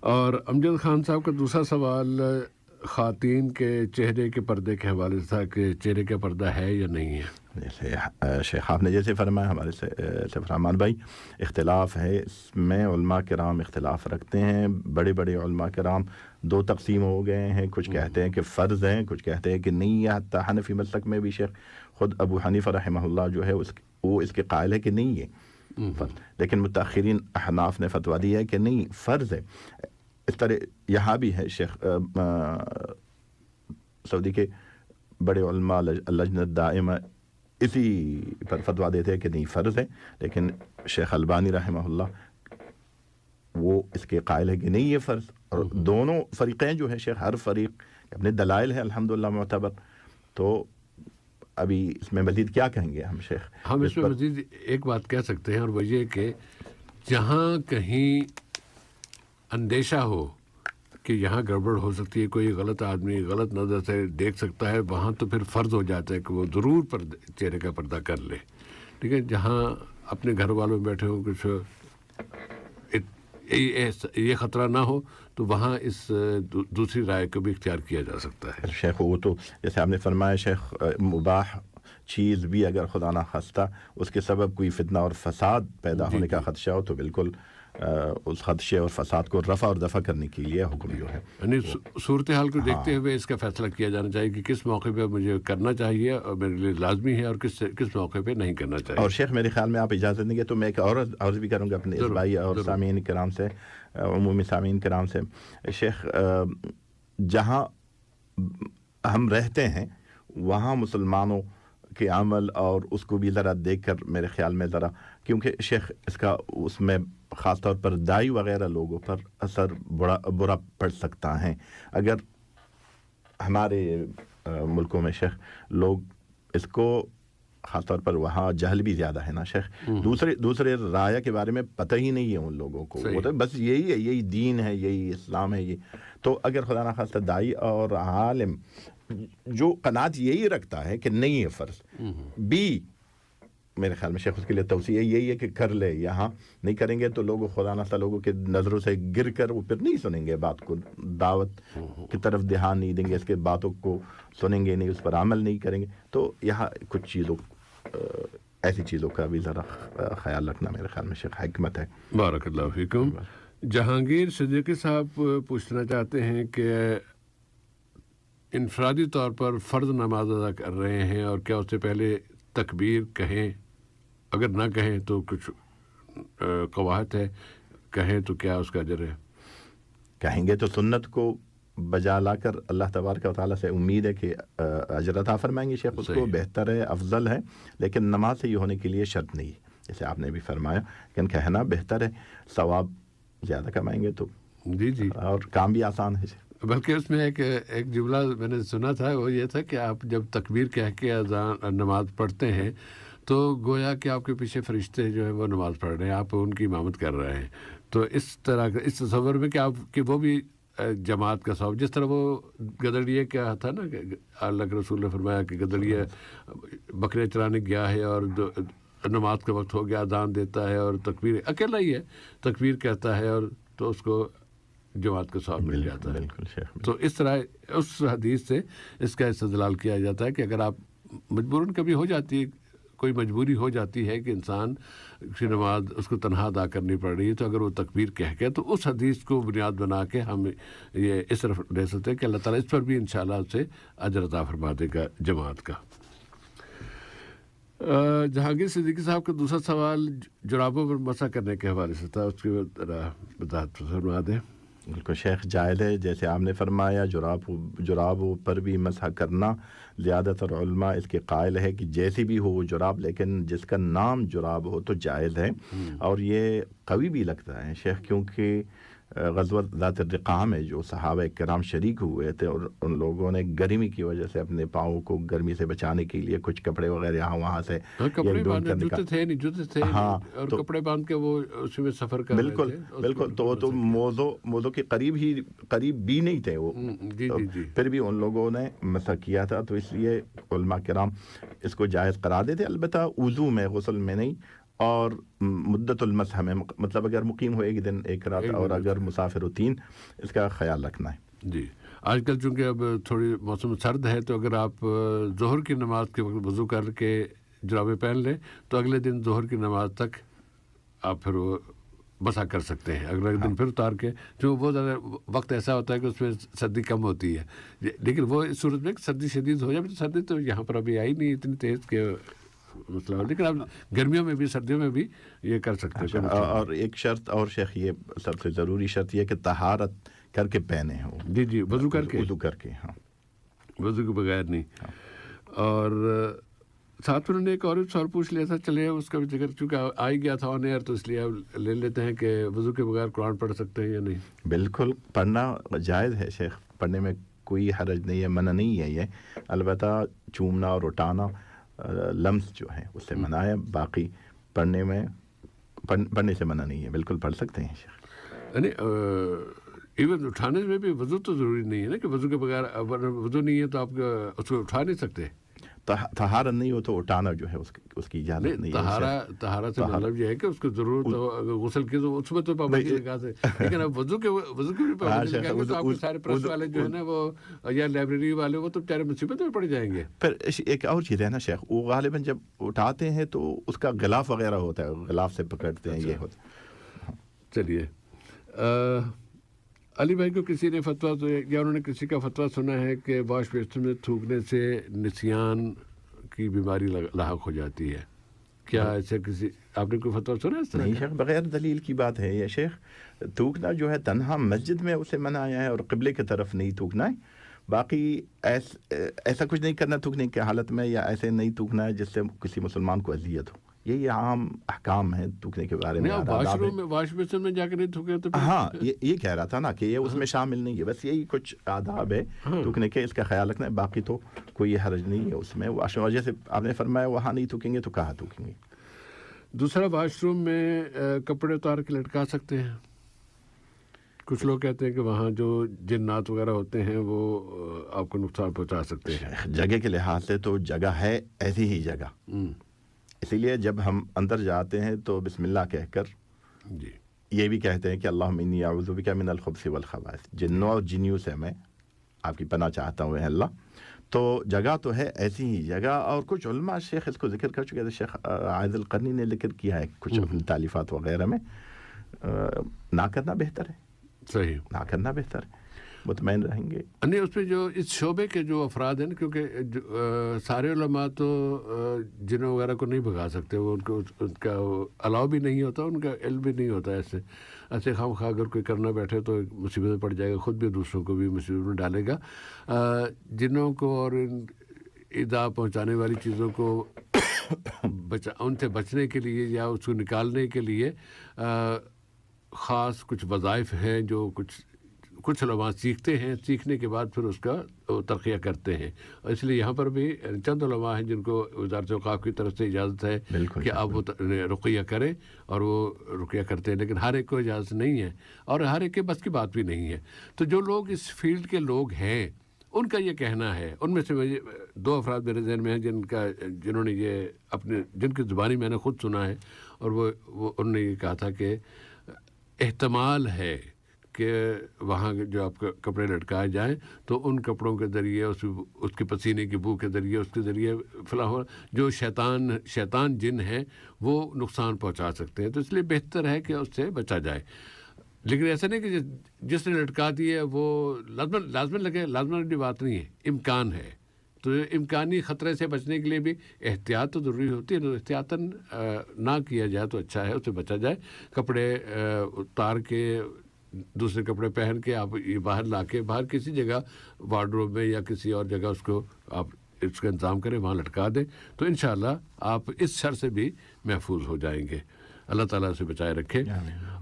और अमजद खान साहब का दूसरा सवाल ख़ातीन के चेहरे के पर्दे के हवाले से था कि चेहरे का पर्दा है या नहीं है। जैसे शेख आपने जैसे फरमाया, हमारे से फरमान भाई, इख्तिलाफ है इसमें, उलमा किराम इख्तिलाफ रखते हैं। बड़े बड़े उलमा किराम दो तकसीम हो गए हैं, कुछ कहते हैं कि फ़र्ज़ हैं, कुछ कहते हैं कि नहीं है। हत्ता हनफी मसलक में भी शेख ख़ुद अबू हनीफ़ा रहमहुल्लाह जो है वो इसके कायल है कि नहीं है फ़र्ज़, लेकिन मुतअख़िरीन अहनाफ ने फतवा दिया है कि नहीं फ़र्ज़ है। इस तरह यहाँ भी है शेख, सऊदी के बड़े उलमा लजनत दाइमा इसी पर फतवा देते हैं कि नहीं फ़र्ज़ है, लेकिन शेख अलबानी रहमहुल्लाह वो इसके कायल है कि नहीं ये फ़र्ज़। और दोनों फ़रीक़ें जो है शेख, हर फ़रीक़ अपने दलाइल है अल्हम्दुलिल्लाह मुअतबर। तो अभी इसमें मज़ीद क्या कहेंगे हम शेख? हम इसमें मज़ीद एक बात कह सकते हैं, और वो ये कि जहाँ कहीं अंदेशा हो कि यहाँ गड़बड़ हो सकती है, कोई गलत आदमी गलत नज़र से देख सकता है, वहाँ तो फिर फ़र्ज़ हो जाता है कि वो ज़रूर चेहरे का पर्दा कर ले। ठीक है, जहाँ अपने घर वालों में बैठे हो, कुछ ये ख़तरा ना हो, तो वहाँ इस दूसरी राय को भी इख्तियार किया जा सकता है। शेख वो तो जैसे आपने फरमाया शेख, मुबाह चीज़ भी अगर खुदा ना खास्ता उसके सबब कोई फितना और फसाद पैदा होने का ख़दशा हो, तो बिल्कुल उस खदशे और फसाद को रफ़ा और दफ़ा करने के लिए हुक्म जो है, यानी सूरत हाल को देखते हुए इसका फ़ैसला किया जाना चाहिए कि किस मौके पे मुझे करना चाहिए और मेरे लिए लाजमी है, और किस मौके पे नहीं करना चाहिए। और शेख मेरे ख्याल में आप इजाज़त देंगे तो मैं एक और अर्ज़ भी करूँगा अपने इस भाई और सामीन किराम से, उमूमी सामीन किराम से। शेख जहाँ हम रहते हैं वहाँ मुसलमानों के अमल और उसको भी ज़रा देख कर मेरे ख़्याल में ज़रा, क्योंकि शेख इसका उसमें ख़ास तौर पर दाई वग़ैरह लोगों पर असर बुरा पड़ सकता है। अगर हमारे मुल्कों में शेख लोग इसको ख़ास तौर पर वहाँ जहल भी ज़्यादा है ना शेख, दूसरे राय के बारे में पता ही नहीं है उन लोगों को, वो तो बस यही है, यही दीन है, यही इस्लाम है ये। तो अगर खुदा ना खास्ता दाई और आलिम जो कनात यही रखता है कि नहीं है फ़र्ज़ भी, मेरे ख्याल में शेख उसके लिए तौसीया यही है कि कर ले। यहाँ नहीं करेंगे तो लोग खुदा ना लोगों के नज़रों से गिर कर वो फिर नहीं सुनेंगे बात को, दावत की तरफ ध्यान नहीं देंगे, इसके बातों को सुनेंगे नहीं, उस पर अमल नहीं करेंगे। तो यहाँ कुछ चीज़ों ऐसी चीज़ों का भी ज़रा ख्याल रखना मेरे ख्याल में शेख हिकमत है। बारकल्लाहु फीकुम। जहांगीर सिद्दीकी साहब पूछना चाहते हैं कि इनफरादी तौर पर फ़र्ज़ नमाज अदा कर रहे हैं और क्या उससे पहले तकबीर कहें, अगर ना कहें तो कुछ कवाहत है, कहें तो क्या उसका अजर है? कहेंगे तो सुन्नत को बजा लाकर अल्लाह तबारक व तआला से उम्मीद है कि अजर अता फरमाएंगे शेख, उसको बेहतर है, अफजल है, लेकिन नमाज से ये होने के लिए शर्त नहीं है, जैसे आपने भी फरमाया, लेकिन कहना बेहतर है, सवाब ज़्यादा कमाएंगे तो जी जी, और काम भी आसान है। बल्कि उसमें एक जुमला मैंने सुना था, वो ये था कि आप जब तकबीर कह के अज़ान नमाज पढ़ते हैं तो गोया कि आपके पीछे फरिश्ते जो है वो नमाज पढ़ रहे हैं, आप उनकी इमामत कर रहे हैं। तो इस तरह का इस तस्वर में कि आप कि वो भी जमात का सवाब, जिस तरह वो गदड़िए क्या था ना कि अल्लाह के रसूल ने फरमाया कि गदड़िया बकरे चराने गया है और नमाज का वक्त हो गया, अजान देता है और तकबीर अकेला ही है, तकबीर कहता है और तो उसको जमात का सवाब मिल जाता है। तो इस तरह उस हदीस से इसका इस्तेदलाल किया जाता है कि अगर आप मजबूरन कभी हो जाती है, कोई मजबूरी हो जाती है कि इंसान की नमाज उसको तन्हा अदा करनी पड़ रही है, तो अगर वो तकबीर कह के तो उस हदीस को बुनियाद बना के हम ये इस तरफ ले सकते हैं कि अल्लाह ताला इस पर भी इंशाअल्लाह से अजर अता फरमा देगा जमात का। जहांगीर सिद्दीकी साहब का दूसरा सवाल जुराबों पर मसा करने के हवाले से था, उसकी वजाहत फरमा दें। बिल्कुल शेख, जायज़ है, जैसे आपने फरमाया जुराबों पर भी मसह करना, ज़्यादातर उलमा इसके कायल है कि जैसी भी हो वो जुराब, लेकिन जिसका नाम जुराब हो तो जायज़ है। और ये कवी भी लगता है शेख, क्योंकि ग़ज़वत ज़ात रिक़ा में जो सहाबा किराम शरीक हुए थे और उन लोगों ने गर्मी की वजह से अपने पाँव को गर्मी से बचाने के लिए कुछ कपड़े वगैरह यहाँ वहाँ से जूते थे हाँ, और तो कपड़े बांध के वो उसमें सफ़र कर बिल्कुल रहे थे। बिल्कुल, तो मौज़ू के करीब भी नहीं थे वो, फिर भी उन लोगों ने मसा किया था, तो इसलिए उलमा किराम इसको जायज़ करार देते, अलबत्ता वज़ू में, गुस्ल में नहीं। और मुद्दतुल मसह में, मतलब अगर मुकीम हो एक दिन एक रात और अगर मुसाफिर हो 3, इसका ख्याल रखना है। जी, आजकल चूँकि अब थोड़ी मौसम सर्द है, तो अगर आप ज़ोहर की नमाज के वक्त वज़ू करके जुराबे पहन लें तो अगले दिन ज़ोहर की नमाज तक आप फिर वो बसा कर सकते हैं। अगले दिन फिर उतार के, जो बहुत ज़्यादा वक्त ऐसा होता है कि उसमें सर्दी कम होती है, लेकिन वो इस सूरत में सर्दी शदीद हो जाए, तो सर्दी तो यहाँ पर अभी आई नहीं इतनी तेज़ के मतलब, लेकिन आप गर्मियों में भी सर्दियों में भी ये कर सकते हैं। और एक शर्त और शेख, ये सबसे ज़रूरी शर्त ये कि तहारत करके पहने हो। जी जी, वज़ू करके, हाँ, वज़ू के बगैर नहीं। और साथ में उन्होंने एक और सवाल पूछ लिया था, चलिए उसका भी जिक्र चूँकि आ ही गया था ऑन एयर, तो इसलिए अब ले लेते हैं कि वज़ू के बगैर कुरान पढ़ सकते हैं या नहीं? बिल्कुल, पढ़ना जायज़ है शेख, पढ़ने में कोई हरज नहीं है, मना नहीं है ये, अलबत्ता चूमना और उठाना लम्स जो है उससे मना है, बाकी पढ़ने से मना नहीं है, बिल्कुल पढ़ सकते हैं शेख। इवन उठाने में भी वज़ू तो ज़रूरी नहीं है ना, कि वज़ू के बगैर वज़ू नहीं है तो आप उसको उठा नहीं सकते। तहारा नहीं हो तो उठाना जो है उसकी इजाज़त नहीं है। तहारा से मतलब ये है कि उसको ज़रूरत हो, अगर गुस्ल की तो उसमें तो पाबंदी लगा से, लेकिन अब वज़ू के भी पाबंदी लगाएंगे तो आपके सारे प्रेस वाले जो है ना वो, या लाइब्रेरी वाले, वो तो बेचारे मुसीबत में पड़ जाएंगे। फिर एक और चीज़ है ना शेख, वो गालिबन जब उठाते हैं तो उसका गिलाफ वगैरह होता है, गिलाफ से पकड़ते हैं, ये होता। चलिए, अली भाई को किसी ने फतवा तो, या उन्होंने किसी का फतवा सुना है कि वॉश बेसिन में थूकने से निसियान की बीमारी लाहक हो जाती है, क्या ऐसे किसी आपने कोई फतवा सुना है? नहीं शेख, बगैर दलील की बात है ये शेख। थूकना जो है तन्हा मस्जिद में उसे मनाया है और क़िबले की तरफ नहीं थूकना है, बाकी ऐसा कुछ नहीं करना थूकने की हालत में, या ऐसे नहीं थूकना है जिससे किसी मुसलमान को अजियत हो। यही आम अहकाम है थूकने के बारे में। वॉश बेसिन में जाकर नहीं थूके तो हाँ, ये कह रहा था ना कि ये उसमें शामिल नहीं है, बस यही कुछ आदाब है थूकने के, इसका ख्याल रखना है, बाकी तो कोई हर्ज नहीं है उसमें। वजह से आपने फरमाया वहाँ नहीं थूकेंगे तो कहाँ थूकेंगे। दूसरा, वॉशरूम में कपड़े उतार के लटका सकते हैं? कुछ लोग कहते हैं कि वहाँ जो जिन्नात वगैरह होते हैं वो आपको नुकसान पहुँचा सकते हैं। जगह के लिहाज से तो जगह है ऐसी ही जगह, इसीलिए जब हम अंदर जाते हैं तो बिस्मिल्लाह कहकर जी ये भी कहते हैं कि अल्लाहुम्मा इन्नी अऊज़ु बिका मिनल खुब्सी वल खबाइस, जिन्नों और जिन्नियों से मैं आपकी पनाह चाहता हूँ अल्लाह। तो जगह तो है ऐसी ही जगह। और कुछ उलमा शेख इसको जिक्र कर चुके थे, शेख आयदुल क़रनी ने जिक्र किया है कुछ अपनी तालीफात वगैरह में, ना करना बेहतर है। सही, ना करना बेहतर है। मुतमईन रहेंगे। नहीं, उसमें जो इस शोबे के जो अफराद हैं, क्योंकि सारे उलमा तो जिन्हों वगैरह को नहीं भगा सकते, वो उनका अलाउ भी नहीं होता, उनका इल्म भी नहीं होता। ऐसे खामखा अगर कोई करना बैठे तो मुसीबत में पड़ जाएगा, ख़ुद भी दूसरों को भी मुसीबत में डालेगा। जिन्हों को और ईदा पहुँचाने वाली चीज़ों को उनसे बचने के लिए या उसको निकालने के लिए ख़ास कुछ वज़ाइफ हैं जो कुछ उलमा सीखते हैं, सीखने के बाद फिर उसका तरक़िया करते हैं। और इसलिए यहाँ पर भी चंद उलमा हैं जिनको वज़ारत औक़ाफ़ की तरफ से इजाज़त है कि आप वो रुक़िया करें, और वो रुक़िया करते हैं, लेकिन हर एक को इजाज़त नहीं है और हर एक के बस की बात भी नहीं है। तो जो लोग इस फील्ड के लोग हैं उनका ये कहना है, उनमें से दो अफराद मेरे ज़हन में हैं जिन्होंने ये जिनकी ज़ुबानी मैंने ख़ुद सुना है, और वो उन्होंने ये कहा था कि एहतमाल है कि वहाँ जो आपके कपड़े लटकाए जाएं तो उन कपड़ों के ज़रिए उसके पसीने की बू के ज़रिए उसके ज़रिए फ़िलहाल जो शैतान जिन हैं वो नुकसान पहुँचा सकते हैं। तो इसलिए बेहतर है कि उससे बचा जाए। लेकिन ऐसा नहीं कि जिसने लटका दी है वो लाजमन लगे, लाजमन की बात नहीं है, इम्कान है। तो इम्कानी ख़तरे से बचने के लिए भी एहतियात तो ज़रूरी होती है। एहतियातन ना किया जाए तो अच्छा है, उससे बचा जाए। कपड़े उतार के दूसरे कपड़े पहन के आप ये बाहर ला के बाहर किसी जगह वार्डरोब में या किसी और जगह उसको आप इसका इंतज़ाम करें, वहाँ लटका दें, तो इंशाअल्लाह आप इस शर से भी महफूज हो जाएंगे। अल्लाह ताला से बचाए रखे।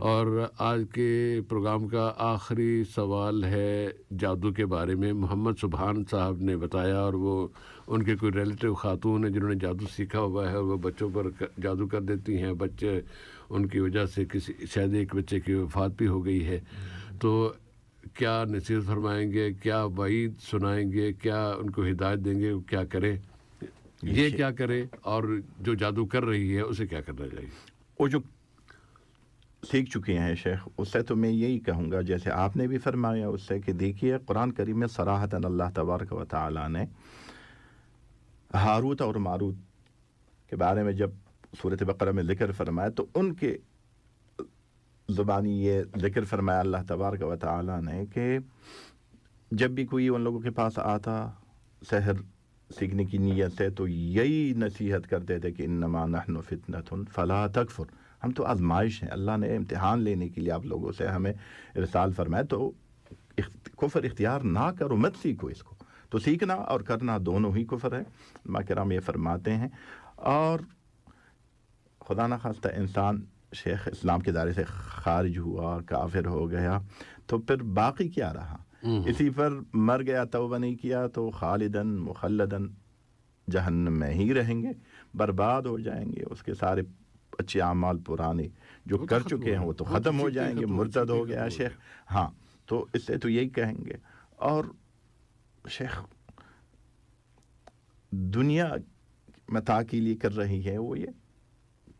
और आज के प्रोग्राम का आखिरी सवाल है जादू के बारे में। मोहम्मद सुबहान साहब ने बताया, और वो उनके कोई रिलेटिव खातून है जिन्होंने जादू सीखा हुआ है और वो बच्चों पर जादू कर देती हैं। बच्चे उनकी वजह से शायद एक बच्चे की वफ़ात भी हो गई है। तो क्या नसीहत फरमाएंगे, क्या वईद सुनाएंगे, क्या उनको हिदायत देंगे क्या करें, ये क्या करें, और जो जादू कर रही है उसे क्या करना चाहिए? वो जो सीख चुके हैं शेख, उससे तो मैं यही कहूँगा जैसे आपने भी फरमाया उससे कि देखिए कुरान करीम में सराहतन अल्लाह तबारक व तआला ने हारूत और मारूत के बारे में जब सूरत बकरा में ज़िक्र फरमाया तो उनके ज़ुबानी ये ज़िक्र फरमाया अल्लाह तबारक व तआला ने कि जब भी कोई उन लोगों के पास आता सहर सीखने की नीयत से तो यही नसीहत करते थे कि इन्नमा नहनु फितनतुन फला तकफुर, हम तो आजमाइश हैं, अल्लाह ने इम्तिहान लेने के लिए आप लोगों से हमें इरसाल फरमाया, तो कुफर इख्तियार ना करो, मत सीखो इसको। तो सीखना और करना दोनों ही कुफर है, उलमा किराम ये फरमाते हैं। और खुदा न खास्ता इंसान शेख इस्लाम के दायरे से खारिज हुआ, काफिर हो गया, तो फिर बाकी क्या रहा? इसी पर मर गया, तौबा नहीं किया तो खालिदन मुखल्लदन जहन्नम में ही रहेंगे, बर्बाद हो जाएंगे। उसके सारे अच्छे आमाल पुराने जो कर चुके हैं वो तो ख़त्म हो जाएंगे, मुर्तद हो गया शेख। हाँ, तो इससे तो यही कहेंगे। और शेख दुनिया मता के लिए कर रही है, वो ये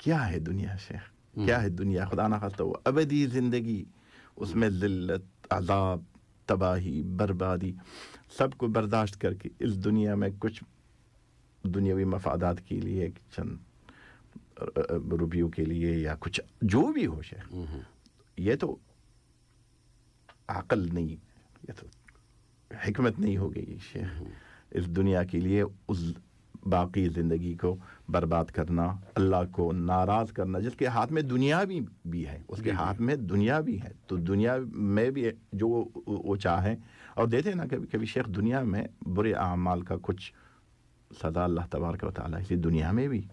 क्या है दुनिया शेख, क्या है दुनिया? खुदा ना खास्ता वो अबदी ज़िंदगी, उसमें ज़िल्लत, अज़ाब, तबाही, बर्बादी, सबको बर्दाश्त करके इस दुनिया में कुछ दुनियावी मफादात के लिए, चंद रुपयों के लिए या कुछ जो भी हो शेख, ये तो अक्ल नहीं, ये तो हिकमत नहीं हो गई शेख। इस दुनिया के लिए उस बाकी ज़िंदगी को बर्बाद करना, अल्लाह को नाराज़ करना, जिसके हाथ में दुनिया भी है, उसके हाथ में दुनिया भी है, तो दुनिया में भी जो वो चाहे और देते ना कभी कभी शेख, दुनिया में बुरे आमाल का कुछ सदा अल्लाह तबारक व तआला इसी दुनिया में भी।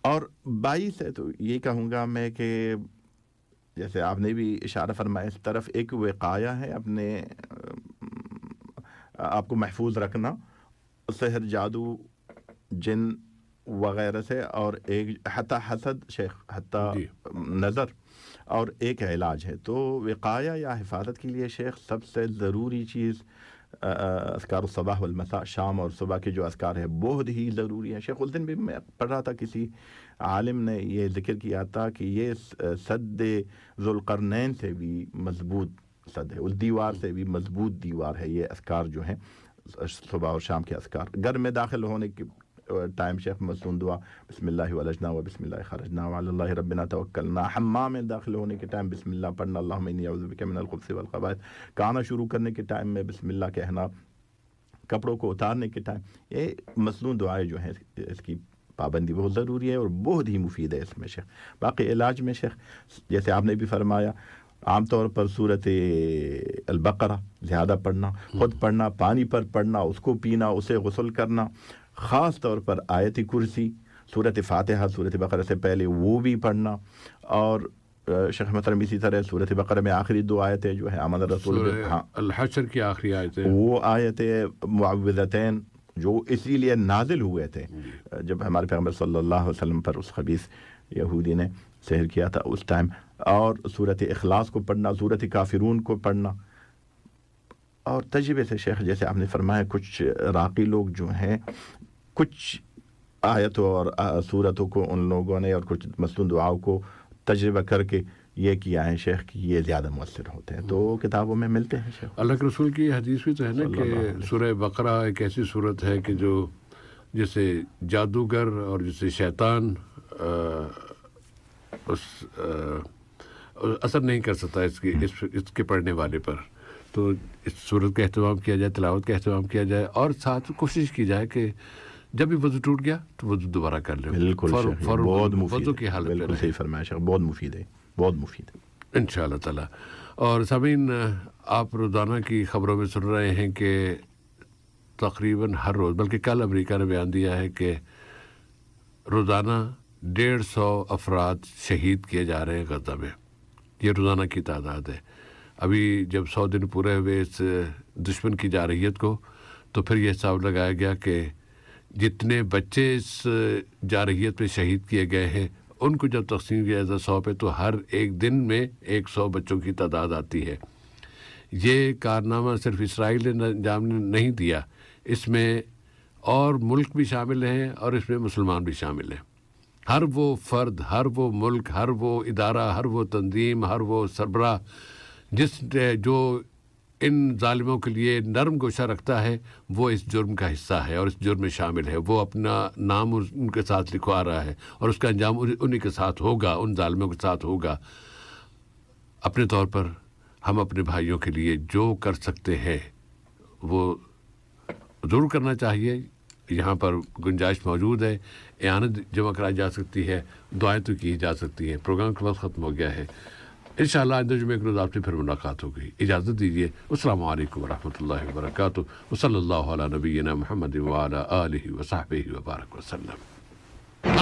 और 22 है तो ये कहूँगा मैं कि जैसे आपने भी इशारा फरमाया, इस तरफ एक विकाया है, अपने आपको महफूज रखना सहर, जादू, जिन वगैरह से, और एक हत्ता हसद शेख, हत्ता नज़र, और एक इलाज है। तो विकाया या हिफाजत के लिए शेख सबसे ज़रूरी चीज़ अस्कार सुबह वल मसा, शाम और सुबह के जो अस्कार है बहुत ही ज़रूरी है शेख। उस दिन भी मैं पढ़ रहा था, किसी आलिम ने ये ज़िक्र किया था कि ये सद्दे ज़ुल्क़रनैन से भी मजबूत सद है, उस दीवार से भी मजबूत दीवार है ये अस्कार जो हैं सुबह और शाम के अस्कार। घर में दाखिल होने के ٹائم شیخ مصنون دعا بسم اللہ ولجنا و بسم اللہ خرجنا وعلی اللہ ربنا توکلنا، حمام میں داخل ہونے کے ٹائم بسم اللہ پڑھنا، اللہم انی اعوذ بک من الخبث والخبائث، کھانا شروع کرنے کے ٹائم میں بسم اللہ کہنا، کپڑوں کو اتارنے کے ٹائم، یہ مصنون دعائیں جو ہیں اس کی پابندی بہت ضروری ہے اور بہت ہی مفید ہے اس میں شیخ۔ باقی علاج میں شیخ جیسے آپ نے بھی فرمایا عام طور پر صورت البقرہ زیادہ پڑھنا، خود پڑھنا، پانی پر پڑھنا، اس کو پینا، اسے غسل کرنا، خاص طور پر آیت کرسی، صورت فاتحہ صورت بقرہ سے پہلے وہ بھی پڑھنا، اور شیخ محترم اسی طرح صورت بقرہ میں آخری 2 آیتیں جو ہے آمن الرسول، ہاں الحشر کی آخری آیت ہے، وہ آیت معوذتین جو اسی لیے نازل ہوئے تھے جب ہمارے پیغمبر صلی اللہ علیہ وسلم پر اس خبیث یہودی نے سحر کیا تھا اس ٹائم، اور صورت اخلاص کو پڑھنا، صورت کافرون کو پڑھنا، اور تجربے سے شیخ جیسے آپ نے فرمایا کچھ راقی لوگ جو ہیں کچھ آیتوں اور صورتوں کو ان لوگوں نے اور کچھ مصنون دعاؤں کو تجربہ کر کے یہ کیا ہے شیخ کہ یہ زیادہ مؤثر ہوتے ہیں، تو کتابوں میں ملتے ہیں شیخ۔ اللہ کے رسول کی حدیث بھی تو ہے نا کہ سورہ بقرہ ایک ایسی صورت ہے کہ جو جسے جادوگر اور جسے شیطان اثر نہیں کر سکتا اس کے پڑھنے والے پر، تو اس صورت کا اہتمام کیا جائے، تلاوت کا اہتمام کیا جائے، اور ساتھ کوشش کی جائے کہ جب بھی وضو ٹوٹ گیا تو وضو دوبارہ کر لیں، بالکل بہت مفید، وضو کی حالت بالکل صحیح فرمایا شیخ، بہت مفید ہے، بہت مفید ہے انشاءاللہ تعالی۔ اور سامعین آپ روزانہ کی خبروں میں سن رہے ہیں کہ تقریباً ہر روز، بلکہ کل امریکہ نے بیان دیا ہے کہ روزانہ 150 افراد شہید کیے جا رہے ہیں غزہ میں، یہ روزانہ کی تعداد ہے۔ ابھی جب 100 دن پورے ہوئے اس دشمن کی جارحیت کو، تو پھر یہ حساب لگایا گیا کہ جتنے بچے اس جارحیت پہ شہید کیے گئے ہیں ان کو جب تقسیم کیا جاتا 100 پہ، تو ہر ایک دن میں 100 بچوں کی تعداد آتی ہے۔ یہ کارنامہ صرف اسرائیل نے انجام نہیں دیا، اس میں اور ملک بھی شامل ہیں اور اس میں مسلمان بھی شامل ہیں۔ ہر وہ فرد، ہر وہ ملک، ہر وہ ادارہ، ہر وہ تنظیم، ہر وہ سربراہ جو ان ظالموں کے لیے نرم گوشہ رکھتا ہے، وہ اس جرم کا حصہ ہے اور اس جرم میں شامل ہے، وہ اپنا نام ان کے ساتھ لکھوا رہا ہے اور اس کا انجام انہی کے ساتھ ہوگا، ان ظالموں کے ساتھ ہوگا۔ اپنے طور پر ہم اپنے بھائیوں کے لیے جو کر سکتے ہیں وہ ضرور کرنا چاہیے۔ یہاں پر گنجائش موجود ہے، اعانت جمع کرائی جا سکتی ہے، دعائیں تو کی جا سکتی ہیں۔ پروگرام کا وقت ختم ہو گیا ہے، انشاءاللہ آئندہ جمعے کے روز آپ سے پھر ملاقات ہوگی۔ اجازت دیجیے، السلام علیکم ورحمۃ اللہ وبرکاتہ، وصلی اللہ علی نبینا محمد وعلی آلہ وصحبہ وبارک وسلم۔